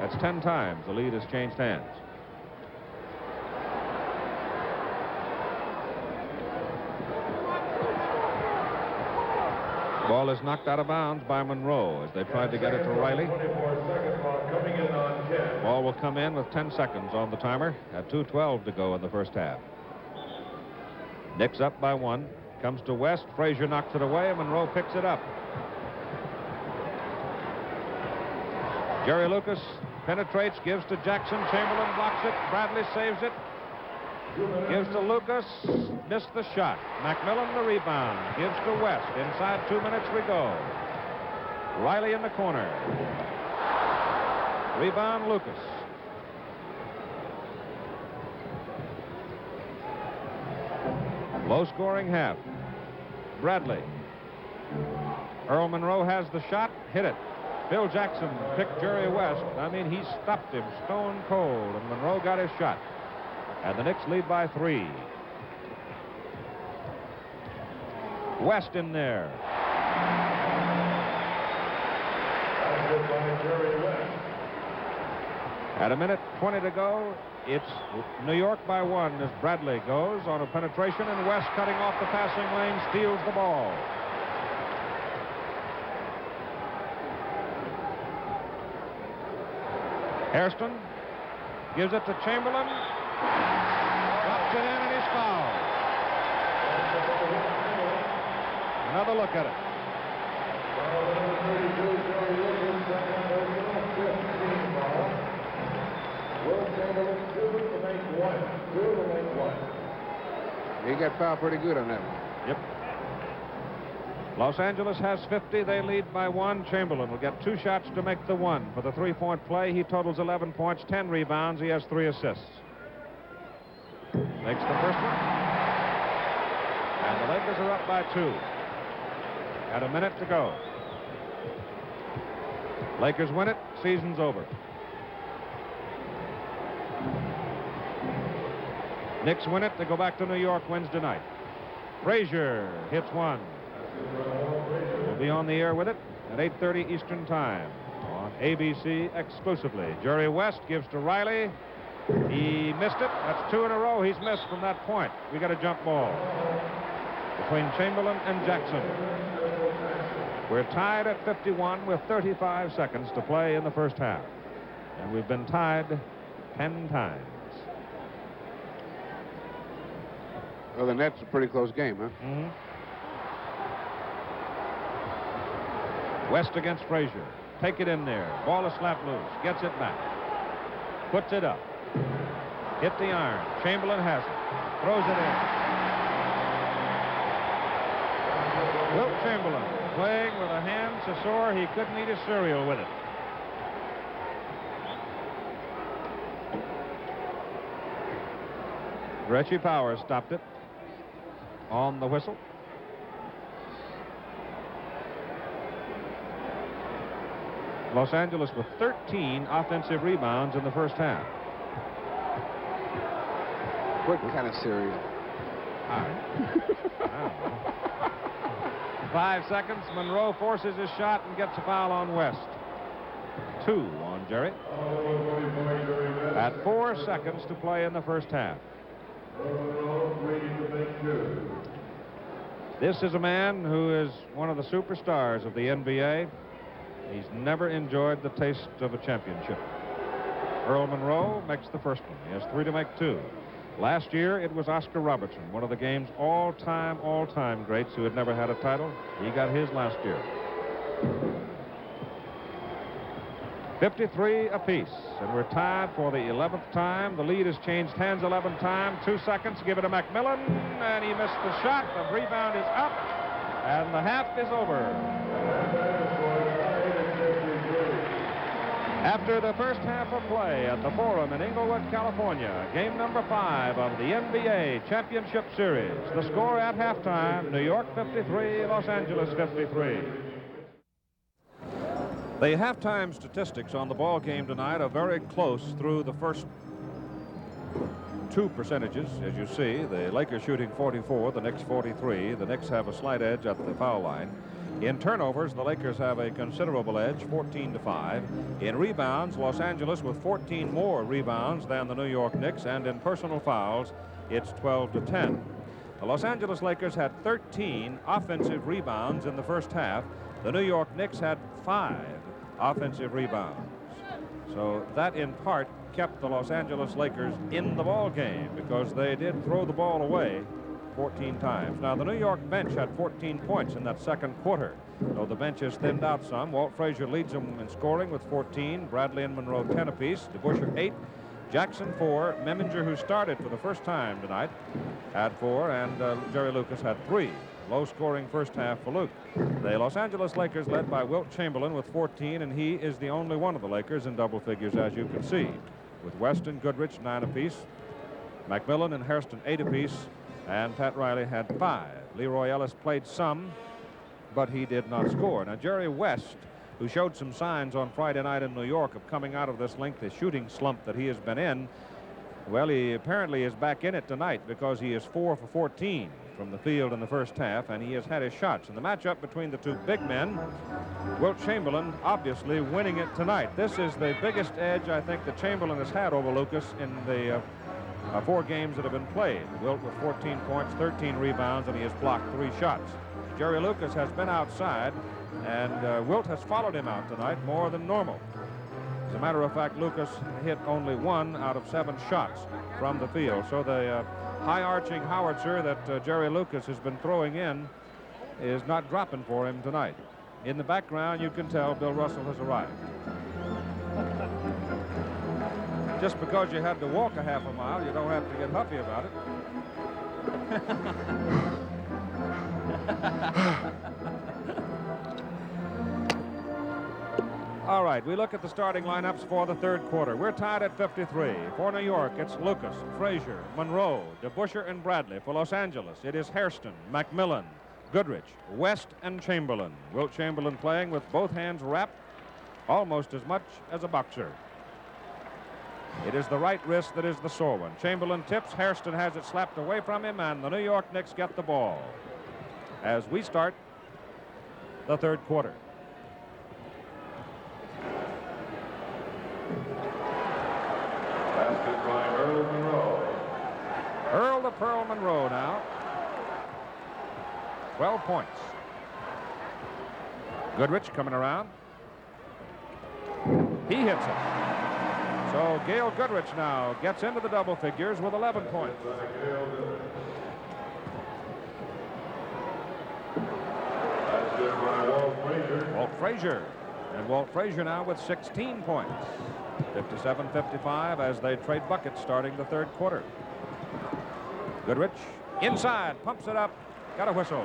That's 10 times the lead has changed hands. Ball is knocked out of bounds by Monroe as they tried to get it to Riley. Ball will come in with 10 seconds on the timer at 2:12 to go in the first half. Knicks up by 1. Comes to West. Frazier knocks it away. Monroe picks it up. Jerry Lucas penetrates, gives to Jackson. Chamberlain blocks it. Bradley saves it. Gives to Lucas. Missed the shot. McMillan the rebound. Gives to West. Inside 2 minutes we go. Riley in the corner. Rebound Lucas. Low scoring half. Bradley. Earl Monroe has the shot. Hit it. Phil Jackson picked Jerry West. I mean, he stopped him stone cold, and Monroe got his shot. And the Knicks lead by 3. West in there. At 1:20 to go, it's New York by 1 as Bradley goes on a penetration, and West, cutting off the passing lane, steals the ball. Hairston gives it to Chamberlain. Drops it in, and he's fouled. Another look at it. He got fouled pretty good on that one. Yep. Los Angeles has 50. They lead by 1. Chamberlain will get 2 shots to make the 1. For the 3-point play, he totals 11 points, 10 rebounds. He has 3 assists. Makes the first one. And the Lakers are up by 2. At 1 minute to go. Lakers win it. Season's over. Knicks win it. They go back to New York Wednesday night. Frazier hits 1. We'll be on the air with it at 8:30 Eastern Time on ABC exclusively. Jerry West gives to Riley. He missed it. That's 2 in a row he's missed from that point. We got a jump ball. between Chamberlain and Jackson. We're tied at 51 with 35 seconds to play in the first half. And we've been tied 10 times. Well, then that's a pretty close game, huh? Mm-hmm. West against Frazier. Take it in there. Ball is slapped loose. Gets it back. Puts it up. Hit the iron. Chamberlain has it. Throws it in. Wilt Chamberlain playing with a hand so sore he couldn't eat his cereal with it. Reggie Powers stopped it on the whistle. Los Angeles with 13 offensive rebounds in the first half. What kind of cereal? I don't know. 5 seconds. Monroe forces his shot and gets a foul on West. 2 on Jerry. At 4 seconds to play in the first half. This is a man who is one of the superstars of the NBA. He's never enjoyed the taste of a championship. Earl Monroe makes the first one. He has 3 to make 2. Last year, it was Oscar Robertson, one of the game's all-time greats who had never had a title. He got his last year. 53 apiece, and we're tied for the 11th time. The lead has changed hands 11 times. 2 seconds, give it to McMillan, and he missed the shot. The rebound is up, and the half is over. After the first half of play at the Forum in Inglewood, California, game number 5 of the NBA Championship Series. The score at halftime, New York 53, Los Angeles 53. The halftime statistics on the ball game tonight are very close through the first 2 percentages. As you see, the Lakers shooting 44, the Knicks 43. The Knicks have a slight edge at the foul line. In turnovers, the Lakers have a considerable edge, 14-5. In rebounds, Los Angeles with 14 more rebounds than the New York Knicks, and in personal fouls, it's 12-10. The Los Angeles Lakers had 13 offensive rebounds in the first half. The New York Knicks had 5 offensive rebounds. So that, in part, kept the Los Angeles Lakers in the ball game because they did throw the ball away 14 times. Now, the New York bench had 14 points in that second quarter. Though the bench has thinned out some, Walt Frazier leads them in scoring with 14. Bradley and Monroe 10 apiece. DeBusschere 8. Jackson 4. Meminger, who started for the first time tonight, had 4. And Jerry Lucas had 3. Low-scoring first half for Luke. The Los Angeles Lakers led by Wilt Chamberlain with 14, and he is the only one of the Lakers in double figures, as you can see, with West and Goodrich 9 apiece. McMillan and Hairston 8 apiece. And Pat Riley had 5. Leroy Ellis played some, but he did not score. Now, Jerry West, who showed some signs on Friday night in New York of coming out of this lengthy shooting slump that he has been in, well, he apparently is back in it tonight because he is 4 for 14 from the field in the first half, and he has had his shots. In the matchup between the 2 big men, Wilt Chamberlain obviously winning it tonight. This is the biggest edge I think that Chamberlain has had over Lucas in the 4 games that have been played. Wilt with 14 points, 13 rebounds, and he has blocked 3 shots. Jerry Lucas has been outside, and Wilt has followed him out tonight more than normal. As a matter of fact, Lucas hit only 1 out of 7 shots from the field. So the high-arching howitzer that Jerry Lucas has been throwing in is not dropping for him tonight. In the background, you can tell Bill Russell has arrived. Just because you had to walk a half a mile, you don't have to get huffy about it. All right, we look at the starting lineups for the third quarter. We're tied at 53. For New York, it's Lucas, Frazier, Monroe, DeBusschere, and Bradley. For Los Angeles, it is Hairston, McMillan, Goodrich, West, and Chamberlain. Wilt Chamberlain playing with both hands wrapped almost as much as a boxer. It is the right wrist that is the sore one. Chamberlain tips. Hairston has it slapped away from him, and the New York Knicks get the ball as we start the third quarter. Basket by Earl Monroe. Earl to Pearl Monroe now. 12 points. Goodrich coming around. He hits it. So Gail Goodrich now gets into the double figures with 11 points. That's good by Walt Frazier. Walt Frazier. And Walt Frazier now with 16 points. 57-55 as they trade buckets starting the third quarter. Goodrich inside, pumps it up, got a whistle.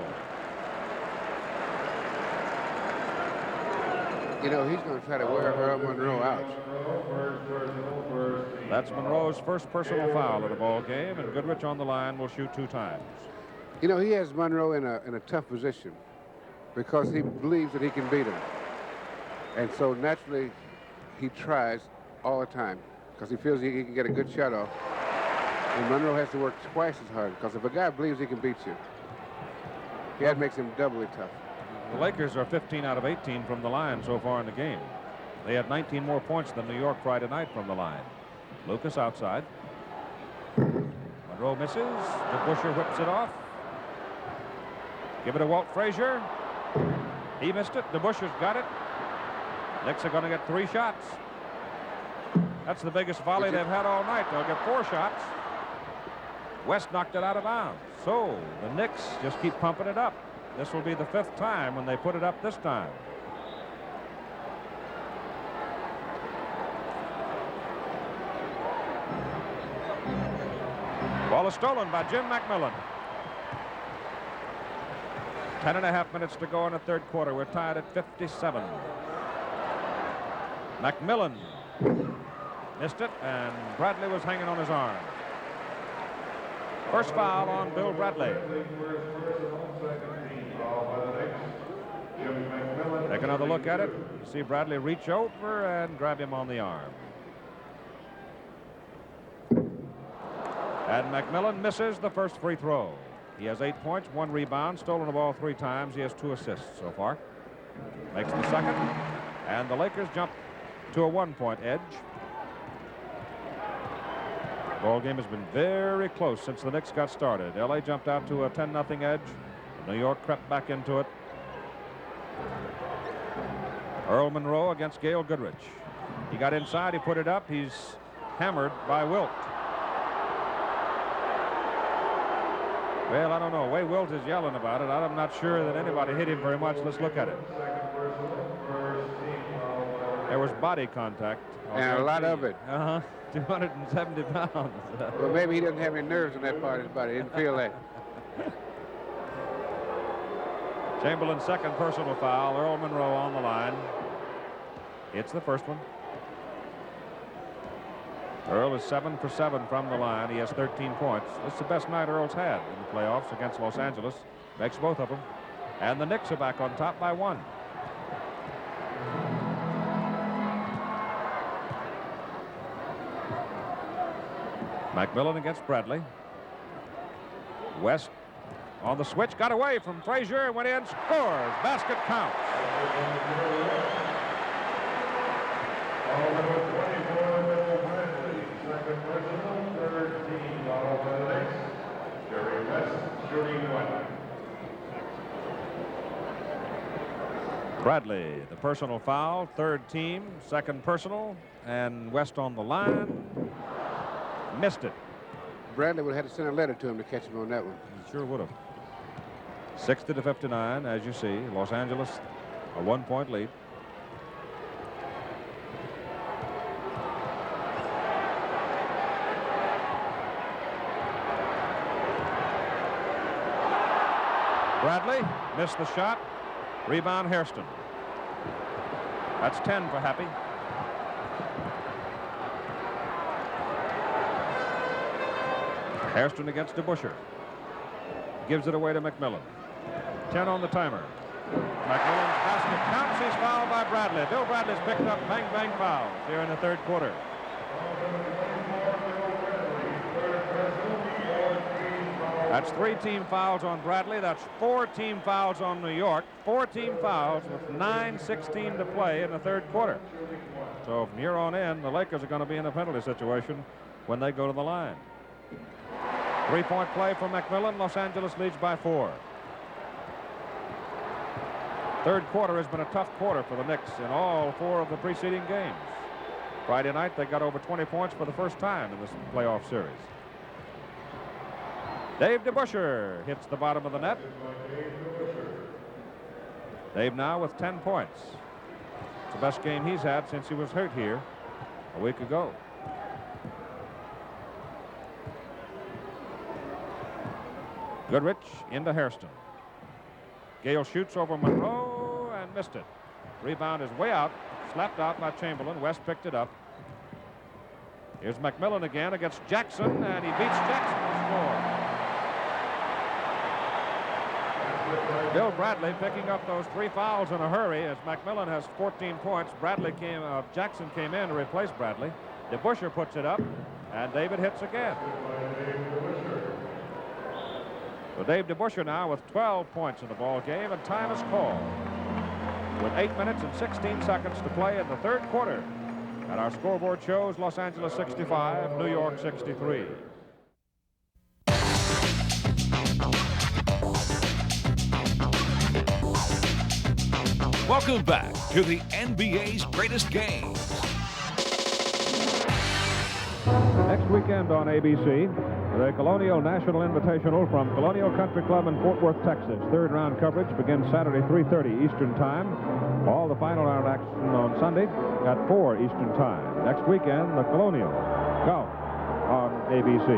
You know, he's going to try to wear Earl Monroe out. That's Monroe's first personal foul of the ball game, and Goodrich on the line will shoot 2 times. You know, he has Monroe in a tough position because he believes that he can beat him. And so naturally, he tries all the time because he feels he can get a good shot off. And Monroe has to work twice as hard because if a guy believes he can beat you, that makes him doubly tough. The Lakers are 15 out of 18 from the line so far in the game. They had 19 more points than New York Friday night from the line. Lucas outside. Monroe misses. DeBusschere whips it off. Give it to Walt Frazier. He missed it. DeBusschere's got it. Knicks are going to get 3 shots. That's the biggest volley they've had all night. They'll get 4 shots. West knocked it out of bounds. So the Knicks just keep pumping it up. This will be the 5th time when they put it up this time. Ball is stolen by Jim McMillan. 10.5 minutes to go in the third quarter. We're tied at 57. McMillan missed it, and Bradley was hanging on his arm. First foul on Bill Bradley. Take another look at it. You see Bradley reach over and grab him on the arm. And McMillan misses the first free throw. He has 8 points, 1 rebound, stolen the ball 3 times. He has 2 assists so far. Makes the second. And the Lakers jump to a 1-point edge. Ball game has been very close since the Knicks got started. LA jumped out to a 10-0 edge. New York crept back into it. Earl Monroe against Gail Goodrich. He got inside, he put it up. He's hammered by Wilt. Well, I don't know. Way Wilt is yelling about it. I'm not sure that anybody hit him very much. Let's look at it. There was body contact. And a lot of it. 270 pounds. Well, maybe he doesn't have any nerves in that part of his body. He didn't feel that. Chamberlain's second personal foul. Earl Monroe on the line. It's the first one. Earl is 7 for 7 from the line. He has 13 points. This is the best night Earl's had in the playoffs against Los Angeles. Makes both of them. And the Knicks are back on top by 1. McMillan against Bradley. West on the switch, got away from Frazier, went in, scores. Basket counts. Second personal, third team foul by the Knicks. Jerry West shooting 1. Bradley, the personal foul, third team, second personal, and West on the line. Missed it. Bradley would have had to send a letter to him to catch him on that one. He sure would have. 60-59, as you see. Los Angeles, a 1-point lead. Bradley missed the shot. Rebound Hairston. That's 10 for Happy. Hairston against DeBusschere. Gives it away to McMillan. 10 on the timer. McMillan's basket counts. He's fouled by Bradley. Bill Bradley's picked up bang fouls here in the third quarter. That's 3 team fouls on Bradley. That's 4 team fouls on New York. 4 team fouls with 9:16 to play in the third quarter. So from here on in, the Lakers are going to be in a penalty situation when they go to the line. 3-point play for McMillan. Los Angeles leads by 4. Third quarter has been a tough quarter for the Knicks in all 4 of the preceding games. Friday night, they got over 20 points for the first time in this playoff series. Dave DeBusschere hits the bottom of the net. Dave now with 10 points. It's the best game he's had since he was hurt here a week ago. Goodrich into Hairston. Gale shoots over Monroe and missed it. Rebound is way out, slapped out by Chamberlain. West picked it up. Here's McMillan again against Jackson, and he beats Jackson to score. Bill Bradley picking up those 3 fouls in a hurry as McMillan has 14 points. Jackson came in to replace Bradley. DeBusschere puts it up, and David hits again. So Dave DeBusschere now with 12 points in the ball game, and time is called with 8 minutes and 16 seconds to play in the third quarter. And our scoreboard shows Los Angeles 65, New York 63. Welcome back to the NBA's greatest games. Next weekend on ABC, the Colonial National Invitational from Colonial Country Club in Fort Worth, Texas. Third round coverage begins Saturday 3:30 Eastern Time. All the final round action on Sunday at 4 Eastern Time. Next weekend, the Colonial Golf on ABC.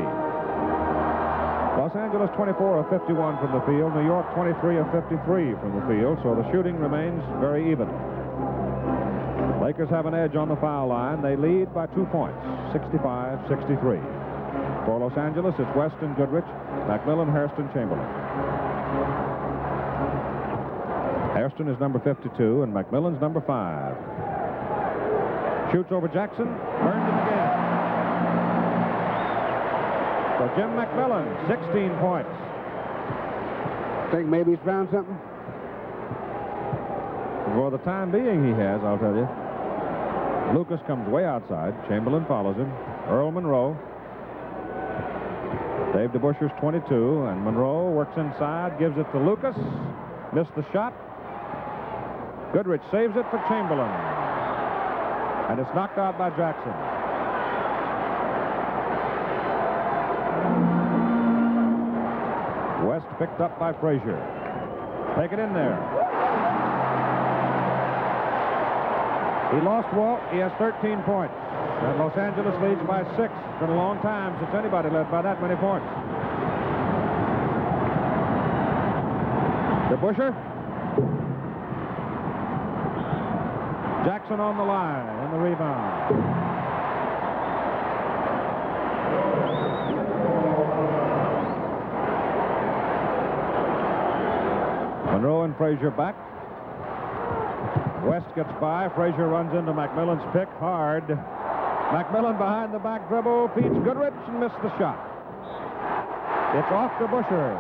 Los Angeles 24 of 51 from the field. New York 23 of 53 from the field. So the shooting remains very even. Lakers have an edge on the foul line. They lead by 2 points, 65-63. For Los Angeles, it's West and Goodrich, McMillan, Hairston, Chamberlain. Hairston is number 52, and McMillan's number 5. Shoots over Jackson, earned it again. So Jim McMillan, 16 points. Think maybe he's found something? For the time being, he has, I'll tell you. Lucas comes way outside. Chamberlain follows him. Earl Monroe. Dave DeBusschere's 22, and Monroe works inside, gives it to Lucas. Missed the shot. Goodrich saves it for Chamberlain. And it's knocked out by Jackson. West picked up by Frazier. Take it in there. He lost Walt. He has 13 points. And Los Angeles leads by 6. It's been a long time since anybody led by that many points. DeBusschere. Jackson on the line and the rebound. Monroe and Frazier back. West gets by. Frazier runs into McMillan's pick hard. McMillan behind the back dribble, feeds Goodrich and missed the shot. It's off to DeBusschere.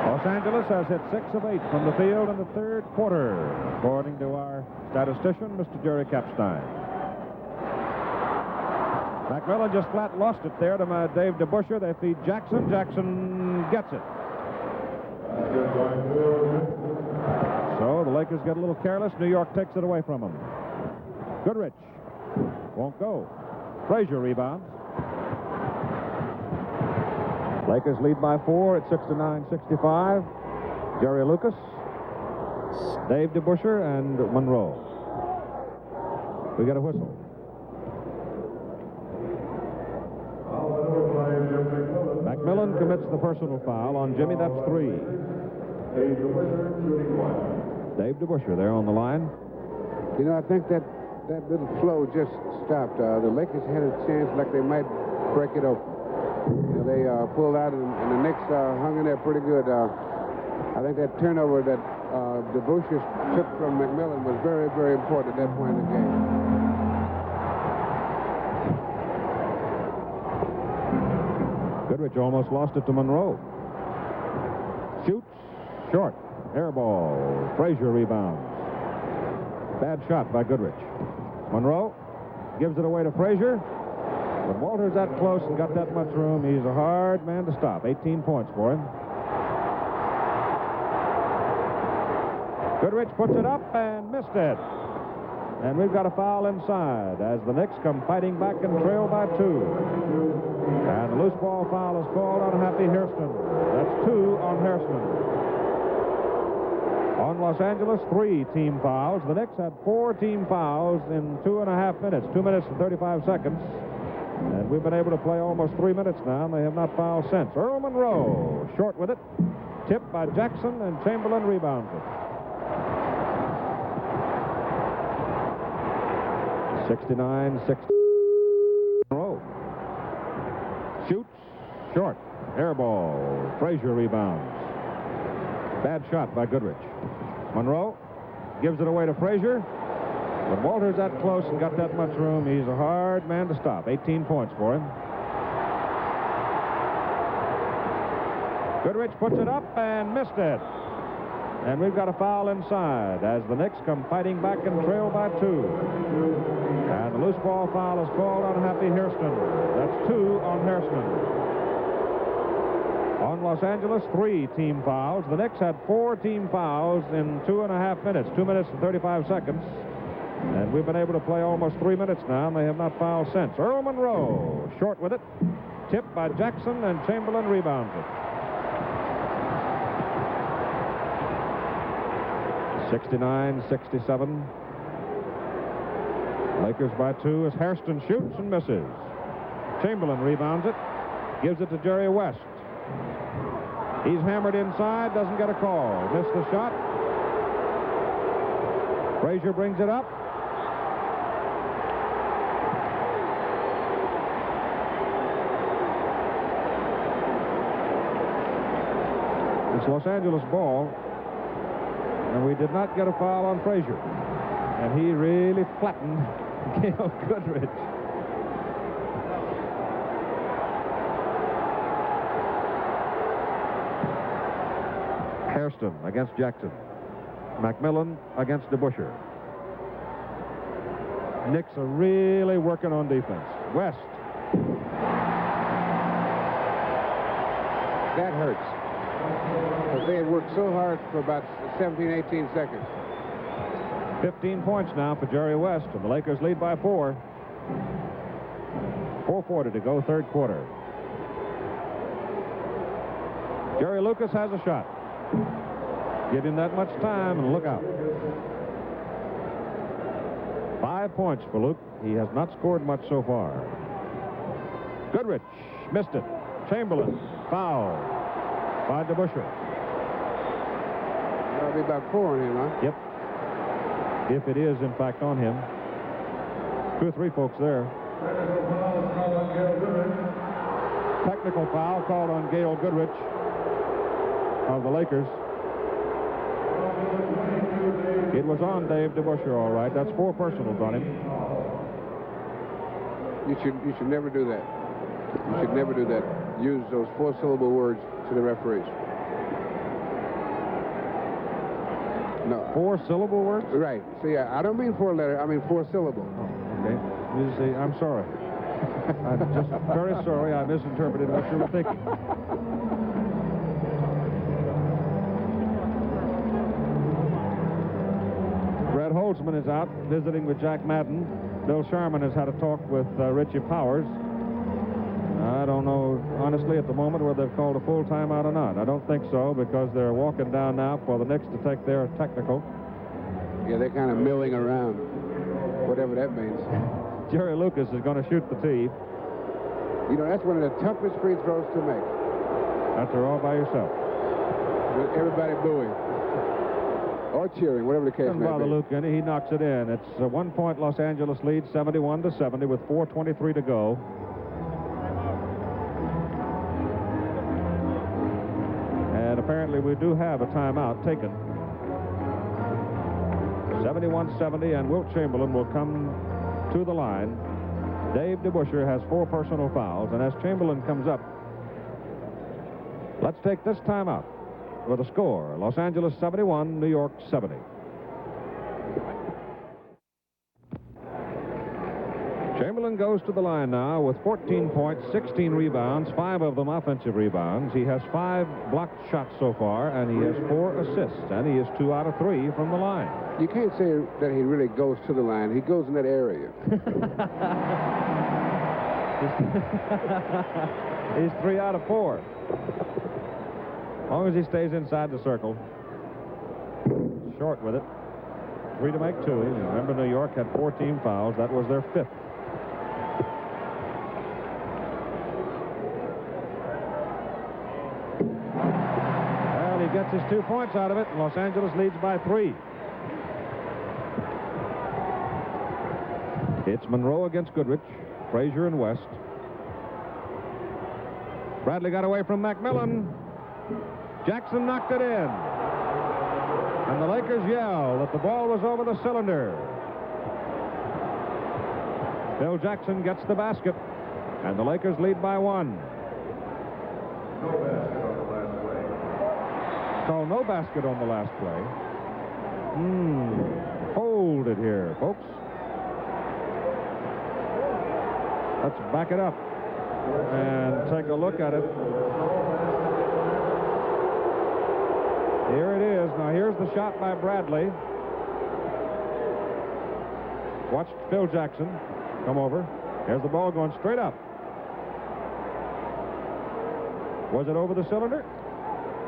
Los Angeles has hit 6 of 8 from the field in the third quarter, according to our statistician, Mr. Jerry Kapstein. McMillan just flat lost it there to Dave DeBusschere. They feed Jackson. Jackson gets it. So the Lakers get a little careless. New York takes it away from them. Goodrich won't go. Frazier rebounds. Lakers lead by 4 at 69-65. Jerry Lucas, Dave DeBusschere, and Monroe. We get a whistle. McMillan commits the personal foul on Jimmy. That's 3. Dave DeBusschere there on the line. You know, I think that little flow just stopped. The Lakers had a chance like they might break it open. You know, they pulled out, and the Knicks hung in there pretty good. I think that turnover that DeBusschere took from McMillan was very, very important at that point in the game. Goodrich almost lost it to Monroe. Shoots. Short. Air ball. Frazier rebounds. Bad shot by Goodrich. Monroe gives it away to Frazier. When Walter's that close and got that much room, he's a hard man to stop. 18 points for him. Goodrich puts it up and missed it. And we've got a foul inside as the Knicks come fighting back and trail by 2. And the loose ball foul is called on Happy Hairston. That's 2 on Hairston. On Los Angeles, 3 team fouls. The Knicks had 4 team fouls in 2.5 minutes, 2 minutes and 35 seconds. And we've been able to play almost 3 minutes now, and they have not fouled since. Earl Monroe, short with it. Tipped by Jackson, and Chamberlain rebounds it. 69-60. Monroe shoots, short, air ball. Frazier rebounds. Bad shot by Goodrich. Monroe gives it away to Frazier. When Walter's that close and got that much room, he's a hard man to stop. 18 points for him. Goodrich puts it up and missed it. And we've got a foul inside as the Knicks come fighting back and trail by 2. And the loose ball foul is called on Happy Hairston. That's 2 on Hairston. On Los Angeles, 3 team fouls. The Knicks had 4 team fouls in 2.5 minutes, 2 minutes and 35 seconds. And we've been able to play almost 3 minutes now, and they have not fouled since. Earl Monroe, short with it. Tipped by Jackson, and Chamberlain rebounds it. 69-67. Lakers by 2 as Hairston shoots and misses. Chamberlain rebounds it, gives it to Jerry West. He's hammered inside, doesn't get a call. Missed the shot. Frazier brings it up. It's Los Angeles ball, and we did not get a foul on Frazier. And he really flattened Gail Goodrich. Hairston against Jackson. McMillan against DeBusschere. Knicks are really working on defense. West. That hurts. Because they had worked so hard for about 17, 18 seconds. 15 points now for Jerry West, and the Lakers lead by 4. 4:40 to go, third quarter. Jerry Lucas has a shot. Give him that much time and look out. 5 points for Luke. He has not scored much so far. Goodrich missed it. Chamberlain foul by DeBusschere. That'll be about 4 on him, huh? Yep. If it is, in fact, on him. 2 or 3 folks there. Technical foul called on Gail Goodrich of the Lakers. It was on Dave DeBusschere, all right. That's 4 personals on him. You should never do that. You should never do that. Use those 4-syllable words to the referees. No. 4-syllable words? Right. See, I don't mean 4-letter. I mean 4-syllable. Okay. You see, I'm sorry. I'm just very sorry. I misinterpreted what you were thinking. Red Holtzman is out visiting with Jack Madden. Bill Sharman has had a talk with Richie Powers. I don't know, honestly, at the moment whether they've called a full timeout or not. I don't think so, because they're walking down now for the Knicks to take their technical. Yeah, they're kind of milling around, whatever that means. Jerry Lucas is going to shoot the tee. You know, that's one of the toughest free throws to make. After all by yourself. With everybody booing. Or cheering, whatever the case Doesn't may bother be. Luke any. He knocks it in. It's a 1-point Los Angeles lead, 71-70, with 4:23 to go. And apparently we do have a timeout taken. 71-70, and Wilt Chamberlain will come to the line. Dave DeBusschere has 4 personal fouls, and as Chamberlain comes up, let's take this timeout with a score. Los Angeles 71, New York 70. Chamberlain goes to the line now with 14 points, 16 rebounds, 5 of them offensive rebounds. He has 5 blocked shots so far, and he has 4 assists, and he is 2 out of 3 from the line. You can't say that he really goes to the line. He goes in that area. He's 3 out of 4. As long as he stays inside the circle. Short with it. 3 to make 2. Remember, New York had 14 fouls. That was their 5th. Well, he gets his 2 points out of it. Los Angeles leads by 3. It's Monroe against Goodrich, Frazier and West. Bradley got away from McMillan. Jackson knocked it in. And the Lakers yell that the ball was over the cylinder. Phil Jackson gets the basket, and the Lakers lead by 1. No basket on the last play. So no basket on the last play. Hold it here, folks. Let's back it up and take a look at it. Here it is. Now, here's the shot by Bradley. Watch Phil Jackson come over. There's the ball going straight up. Was it over the cylinder?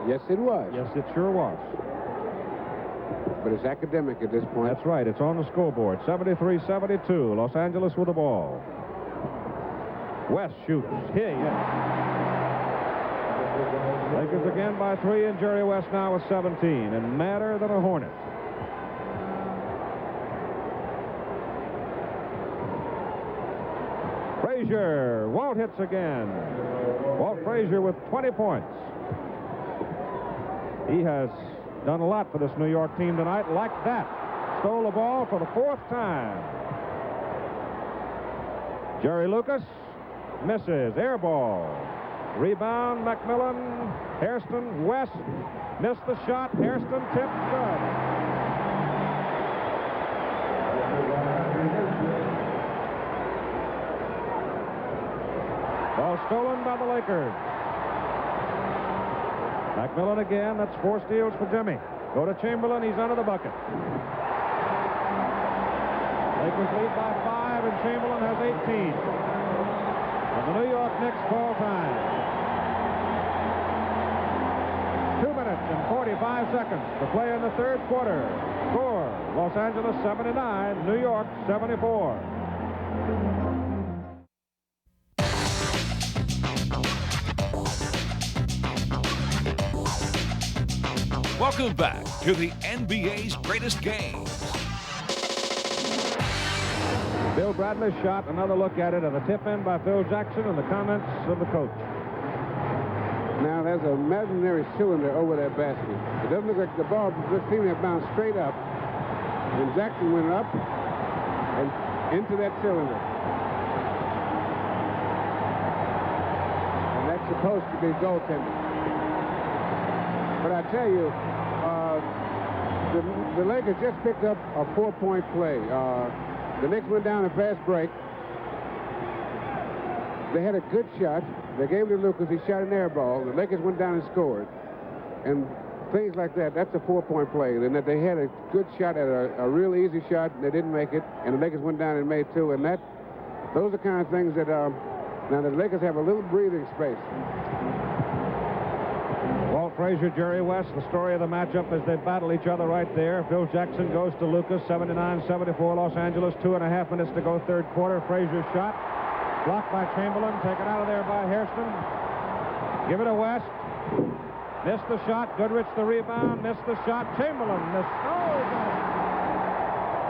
Yes, it was. Yes, it sure was. But it's academic at this point. That's right. It's on the scoreboard. 73-72. Los Angeles with the ball. West shoots. Here, yes. Lakers again by 3, and Jerry West now with 17, and madder than a hornet. Frazier. Walt hits again. Walt Frazier with 20 points. He has done a lot for this New York team tonight. Like that. Stole the ball for the 4th time. Jerry Lucas misses. Air ball. Rebound, McMillan. Hairston, West. Missed the shot. Hairston tipped. Good. Ball stolen by the Lakers. McMillan again. That's 4 steals for Jimmy. Go to Chamberlain. He's under the bucket. Lakers lead by 5, and Chamberlain has 18. And the New York Knicks call time. 2 minutes and 45 seconds to play in the 3rd quarter. Score, Los Angeles 79, New York 74. Welcome back to the NBA's greatest games. Bill Bradley shot. Another look at it, and a tip in by Phil Jackson, and the comments of the coach. Now, there's an imaginary cylinder over that basket. It doesn't look like the ball just seemed to have bounced straight up, and Jackson went up and into that cylinder. And that's supposed to be goaltending. But I tell you, the Lakers just picked up a 4-point play. The Knicks went down a fast break. They had a good shot. They gave it to Lucas. He shot an air ball. The Lakers went down and scored. And things like that, that's a 4-point play. And that they had a good shot at a real easy shot, and they didn't make it. And the Lakers went down and made 2. And those are the kind of things that, now the Lakers have a little breathing space. Walt Frazier, Jerry West, the story of the matchup as they battle each other right there. Phil Jackson goes to Lucas, 79-74 Los Angeles, 2.5 minutes to go, 3rd quarter. Frazier's shot, blocked by Chamberlain, taken out of there by Hairston. Give it to West. Missed the shot. Goodrich the rebound, missed the shot. Chamberlain missed.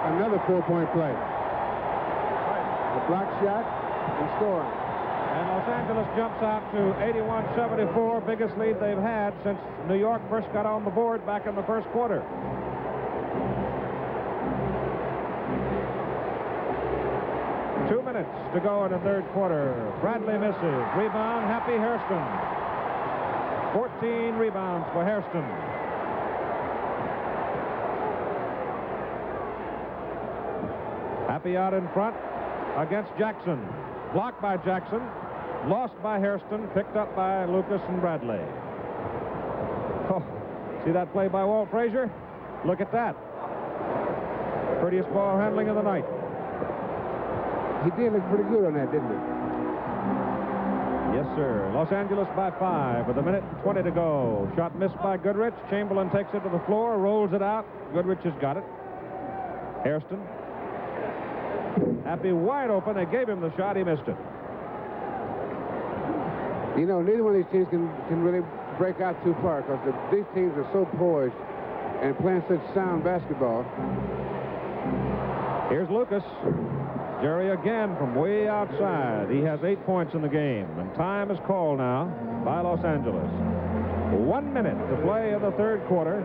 Another 4-point play. A block shot and scoring. And Los Angeles jumps out to 81-74, biggest lead they've had since New York first got on the board back in the 1st quarter. Two minutes to go in the 3rd quarter. Bradley misses. Rebound, Happy Hairston. 14 rebounds for Hairston. Happy out in front. against Jackson. Blocked by Jackson. Lost by Hairston. Picked up by Lucas and Bradley. Oh, see that play by Walt Frazier? Look at that. Prettiest ball handling of the night. He did look pretty good on that, didn't he? Yes, sir. Los Angeles by 5 with 1:20 to go. Shot missed by Goodrich. Chamberlain takes it to the floor, rolls it out. Goodrich has got it. Hairston. Happy wide open. They gave him the shot. He missed it. You know, neither one of these teams can really break out too far because these teams are so poised and playing such sound basketball. Here's Lucas. Jerry again from way outside. He has 8 points in the game. And time is called now by Los Angeles. 1 minute to play in the third quarter.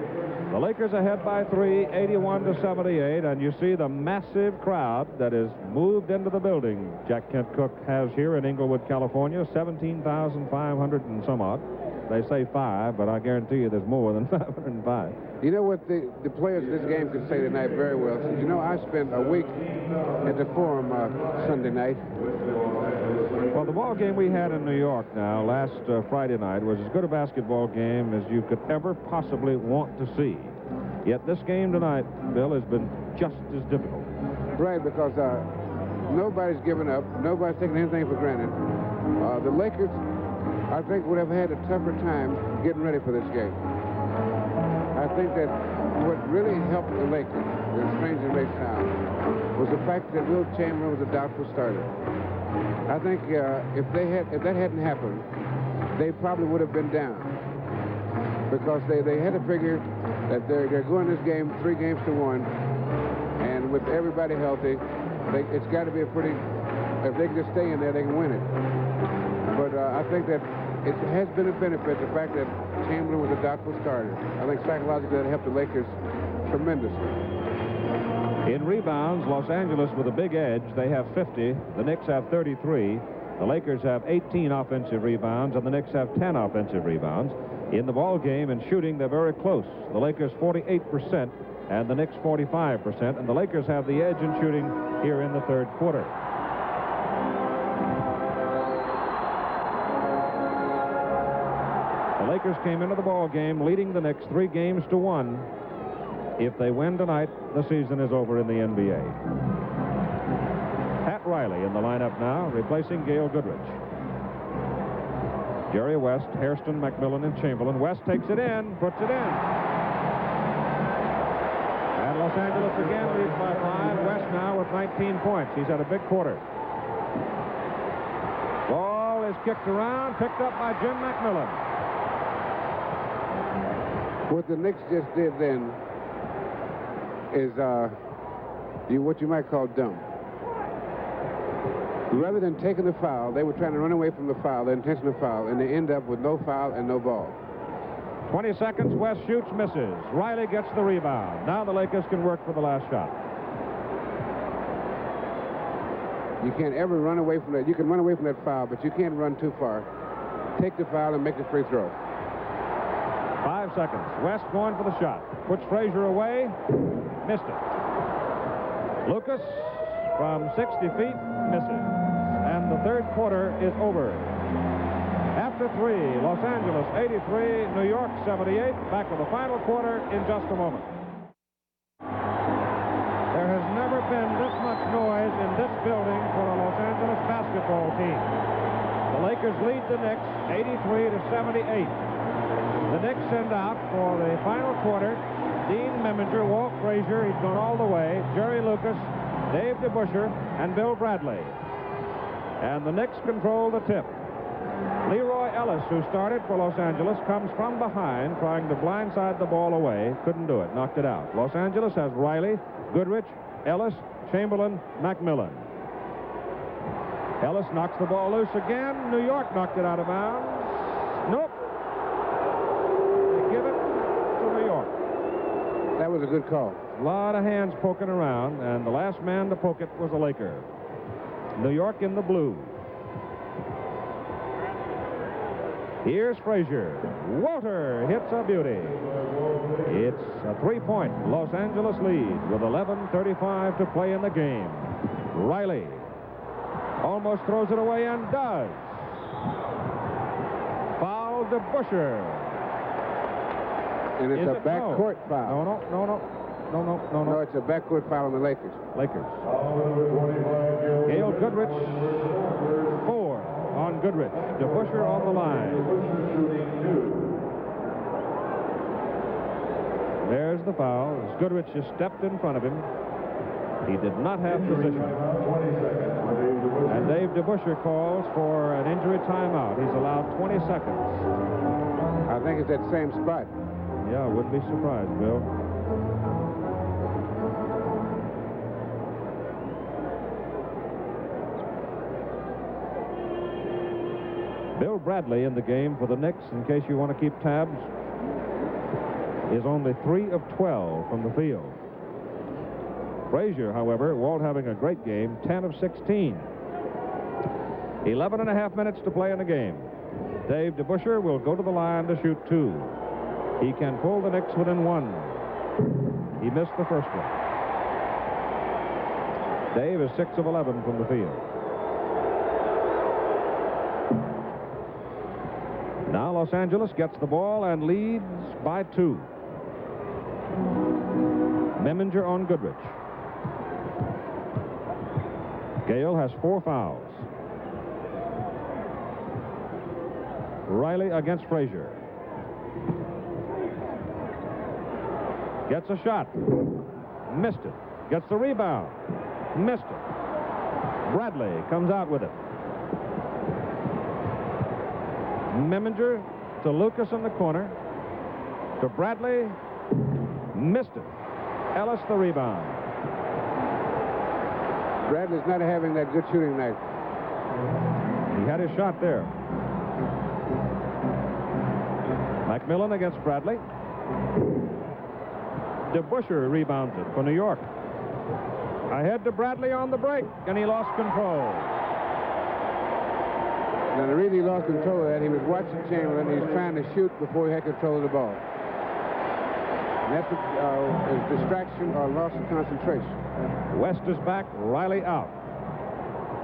The Lakers ahead by 3, 81-78. And you see the massive crowd that is moved into the building Jack Kent Cooke has here in Inglewood, California. 17,500 and some odd. They say 5, but I guarantee you there's more than 505. You know what the players of this game could say tonight very well? Since, you know, I spent a week at the Forum Sunday night. Well, the ball game we had in New York now last Friday night was as good a basketball game as you could ever possibly want to see. Yet this game tonight, Bill, has been just as difficult. Right, because nobody's given up. Nobody's taking anything for granted. The Lakers, I think, would have had a tougher time getting ready for this game. I think that what really helped the Lakers, as strange as it may sound, was the fact that Wilt Chamberlain was a doubtful starter. I think if that hadn't happened, they probably would have been down because they had to figure that they're going this game 3 games to 1, and with everybody healthy, it's got to be a pretty. If they can just stay in there, they can win it. But I think that it has been a benefit, the fact that Chamberlain was a doubtful starter. I think psychologically that helped the Lakers tremendously. In rebounds, Los Angeles with a big edge. They have 50. The Knicks have 33. The Lakers have 18 offensive rebounds, and the Knicks have 10 offensive rebounds. In the ball game and shooting, they're very close. The Lakers 48% and the Knicks 45%, and the Lakers have the edge in shooting here in the third quarter. The Lakers came into the ball game leading the Knicks 3 games to 1. If they win tonight, the season is over in the NBA. Pat Riley in the lineup now, replacing Gail Goodrich. Jerry West, Hairston, McMillan, and Chamberlain. West takes it in, puts it in. And Los Angeles again leads by 5. West now with 19 points. He's had a big quarter. Ball is kicked around, picked up by Jim McMillan. What the Knicks just did then is what you might call dumb. Rather than taking the foul, they were trying to run away from the foul, the intentional foul, and they end up with no foul and no ball. 20 seconds, West shoots, misses. Riley gets the rebound. Now the Lakers can work for the last shot. You can't ever run away from that. You can run away from that foul, but you can't run too far. Take the foul and make the free throw. 5 seconds. West going for the shot. Puts Frazier away. Missed it. Lucas from 60 feet misses. And the third quarter is over. After 3, Los Angeles 83, New York 78. Back with the final quarter in just a moment. There has never been this much noise in this building for a Los Angeles basketball team. The Lakers lead the Knicks 83-78. The Knicks send out for the final quarter Dean Meminger, Walt Frazier, he's gone all the way, Jerry Lucas, Dave DeBusschere, and Bill Bradley. And the Knicks control the tip. Leroy Ellis, who started for Los Angeles, comes from behind, trying to blindside the ball away. Couldn't do it, knocked it out. Los Angeles has Riley, Goodrich, Ellis, Chamberlain, McMillan. Ellis knocks the ball loose again. New York knocked it out of bounds. Nope. They give it to New York. That was a good call. A lot of hands poking around, and the last man to poke it was a Laker. New York in the blue. Here's Frazier. Walter hits a beauty. It's a 3-point Los Angeles lead with 11:35 to play in the game. Riley Almost throws it away and does. Foul DeBusschere. And it's Is a it? backcourt foul. No. It's a backcourt foul on the Lakers. Lakers. Gail Goodrich, 4 on Goodrich. DeBusschere on the line. There's the foul. As Goodrich just stepped in front of him. He did not have position. And Dave DeBusschere calls for an injury timeout. He's allowed 20 seconds. I think it's that same spot. Yeah, I wouldn't be surprised, Bill. Bill Bradley in the game for the Knicks, in case you want to keep tabs, is only 3 of 12 from the field. Frazier, however, Walt having a great game, 10 of 16. 11 and a half minutes to play in the game. Dave DeBusschere will go to the line to shoot 2. He can pull the Knicks within 1. He missed the first one. Dave is 6 of 11 from the field. Now Los Angeles gets the ball and leads by 2. Meminger on Goodrich. Gale has 4 fouls. Riley against Frazier. Gets a shot. Missed it. Gets the rebound. Missed it. Bradley comes out with it. Meminger to Lucas in the corner. To Bradley. Missed it. Ellis the rebound. Bradley's not having that good shooting night. He had his shot there. McMillan against Bradley. DeBusschere rebounds it for New York. Ahead to Bradley on the break, and he lost control. Now, the reason he lost control of that, he was watching Chamberlain. He was trying to shoot before he had control of the ball. And that's a distraction or loss of concentration. West is back, Riley out.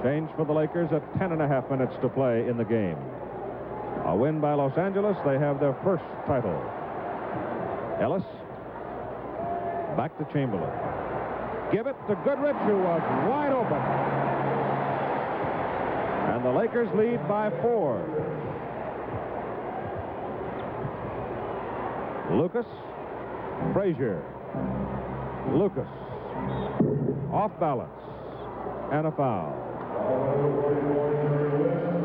Change for the Lakers at 10 and a half minutes to play in the game. A win by Los Angeles. They have their first title. Ellis. Back to Chamberlain. Give it to Goodrich, who was wide open. And the Lakers lead by 4. Lucas. Frazier. Lucas. Off balance. And a foul.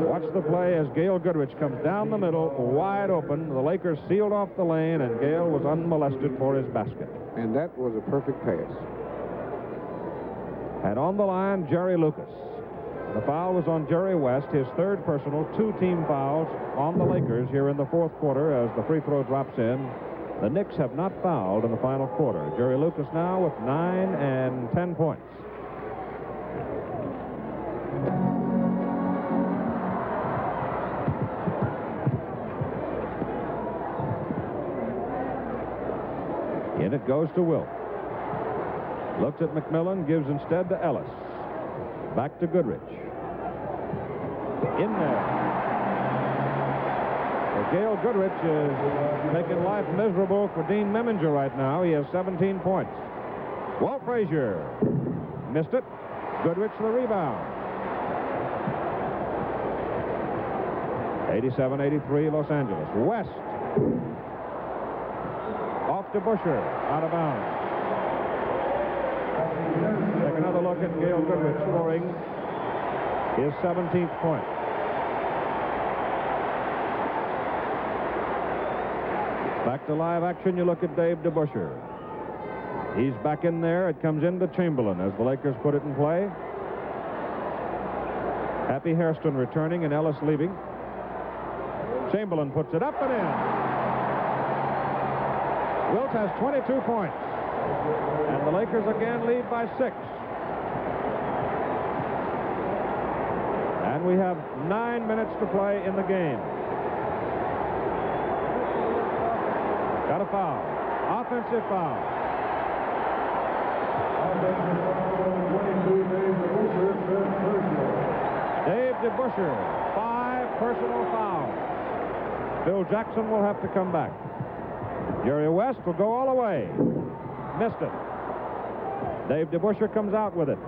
Watch the play as Gail Goodrich comes down the middle, wide open. The Lakers sealed off the lane, and Gail was unmolested for his basket. And that was a perfect pass. And on the line, Jerry Lucas. The foul was on Jerry West, his 3rd personal, 2 team fouls on the Lakers here in the 4th quarter as the free throw drops in. The Knicks have not fouled in the final quarter. Jerry Lucas now with 9 and 10 points. In it goes to Wilt. Looks at McMillan, gives instead to Ellis. Back to Goodrich. In there. Well, Gail Goodrich is making life miserable for Dean Meminger right now. He has 17 points. Walt Frazier missed it. Goodrich the rebound. 87-83 Los Angeles. West. Off to Buscher. Out of bounds. Take another look at Gail Goodrich scoring his 17th point. Back to live action, you look at Dave DeBusschere. He's back in there. It comes into Chamberlain as the Lakers put it in play. Happy Hairston returning and Ellis leaving. Chamberlain puts it up and in. Wilt has 22 points. And the Lakers again lead by 6. And we have 9 minutes to play in the game. Got a foul. Offensive foul. Dave DeBusschere, 5 personal fouls. Phil Jackson will have to come back. Jerry West will go all the way. Missed it. Dave DeBusschere comes out with it.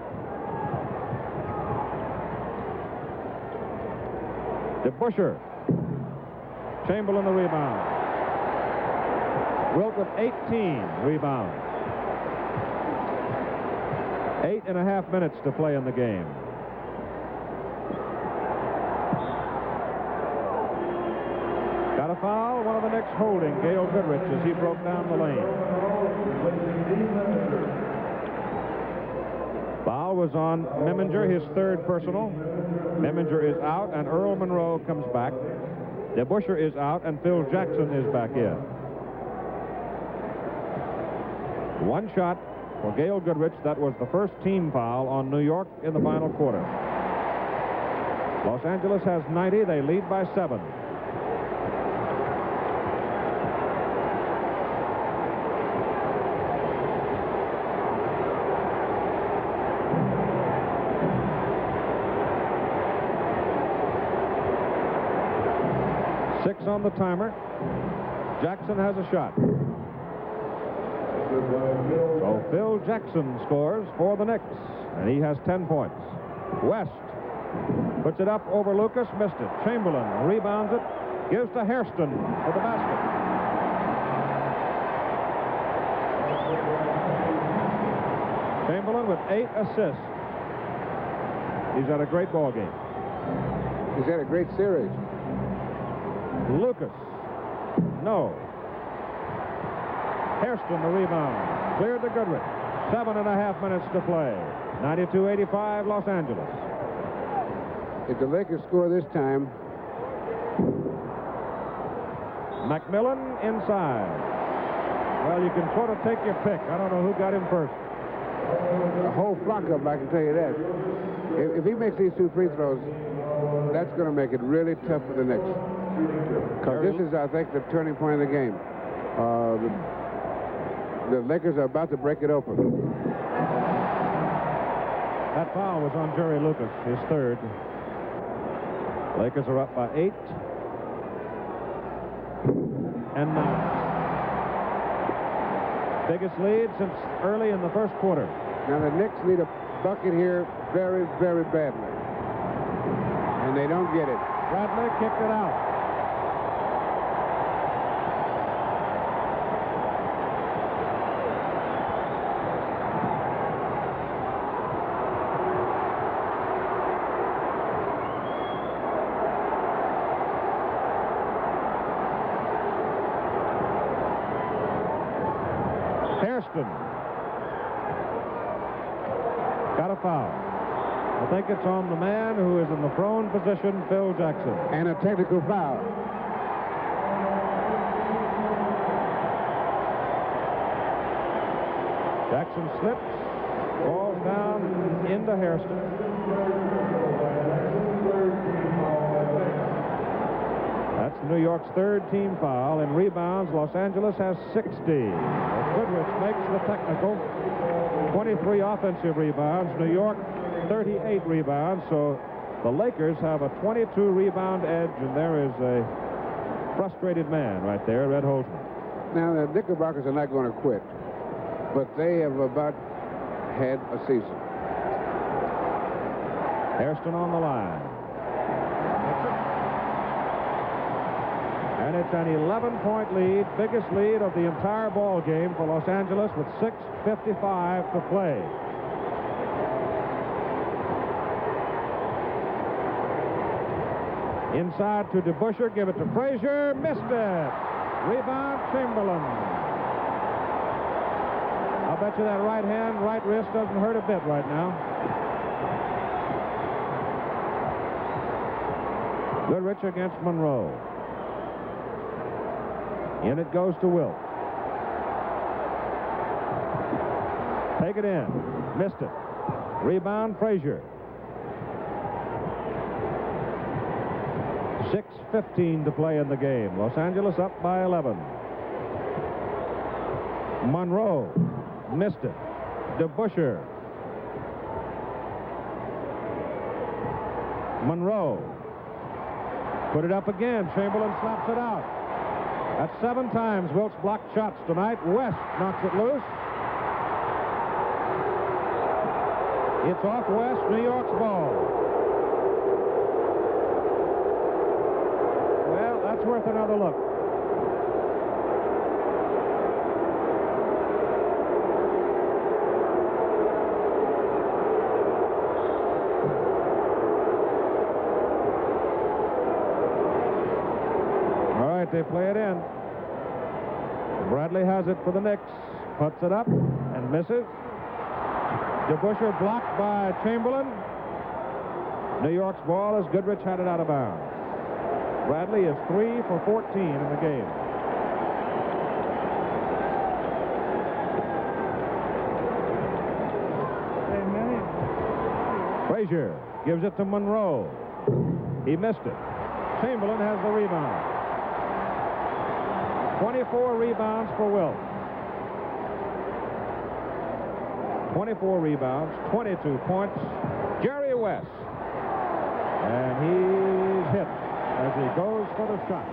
DeBusschere. Chamberlain the rebound. Wilt with 18 rebounds. 8.5 minutes to play in the game. Got a foul. One of the Knicks holding Gail Goodrich as he broke down the lane. Foul was on Meminger, his 3rd personal. Meminger is out, and Earl Monroe comes back. DeBusschere is out, and Phil Jackson is back in. One shot for Gail Goodrich. That was the first team foul on New York in the final quarter. Los Angeles has 90. They lead by 7. On the timer. Jackson has a shot. So Phil Jackson scores for the Knicks, and he has 10 points. West puts it up over Lucas, missed it. Chamberlain rebounds it, gives to Hairston for the basket. Chamberlain with 8 assists. He's had a great ball game. He's had a great series. Lucas. No. Hairston the rebound. Cleared to Goodrich. 7.5 minutes to play. 92-85 Los Angeles. If the Lakers score this time. McMillan inside. Well, you can sort of take your pick. I don't know who got him first. A whole flock of them, I can tell you that. If he makes these 2 free throws, that's going to make it really tough for the Knicks. Because this is, I think, the turning point of the game. The Lakers are about to break it open. That foul was on Jerry Lucas, his 3rd. Lakers are up by 8. And 9. Biggest lead since early in the first quarter. Now, the Knicks need a bucket here very, very badly. And they don't get it. Bradley kicked it out. Hairston got a foul. I think it's on the man who is in the prone position, Phil Jackson. And a technical foul. Jackson slips, falls down into Hairston. That's New York's 3rd team foul. In rebounds, Los Angeles has 60. Goodrich makes the technical. 23 offensive rebounds. New York 38 rebounds, so the Lakers have a 22 rebound edge, and there is a frustrated man right there, Red Holzman. Now, the Knickerbockers are not going to quit, but they have about had a season. Hairston on the line. And it's an 11-point lead, biggest lead of the entire ball game for Los Angeles with 6:55 to play. Inside to DeBusschere, give it to Frazier, missed it. Rebound, Chamberlain. I'll bet you that right hand, right wrist doesn't hurt a bit right now. Goodrich against Monroe. In it goes to Wilt. Take it in. Missed it. Rebound, Frazier. 6:15 to play in the game. Los Angeles up by 11. Monroe missed it. DeBusschere. Monroe. Put it up again. Chamberlain slaps it out. That's 7 times Wilkes blocked shots tonight. West knocks it loose. It's off West, New York's ball. Well, that's worth another look. They play it in. Bradley has it for the Knicks. Puts it up and misses. DeBusschere blocked by Chamberlain. New York's ball as Goodrich had it out of bounds. Bradley is 3 for 14 in the game. Frazier gives it to Monroe. He missed it. Chamberlain has the rebound. 24 rebounds for Wilt. 24 rebounds, 22 points. Jerry West. And he's hit as he goes for the shot.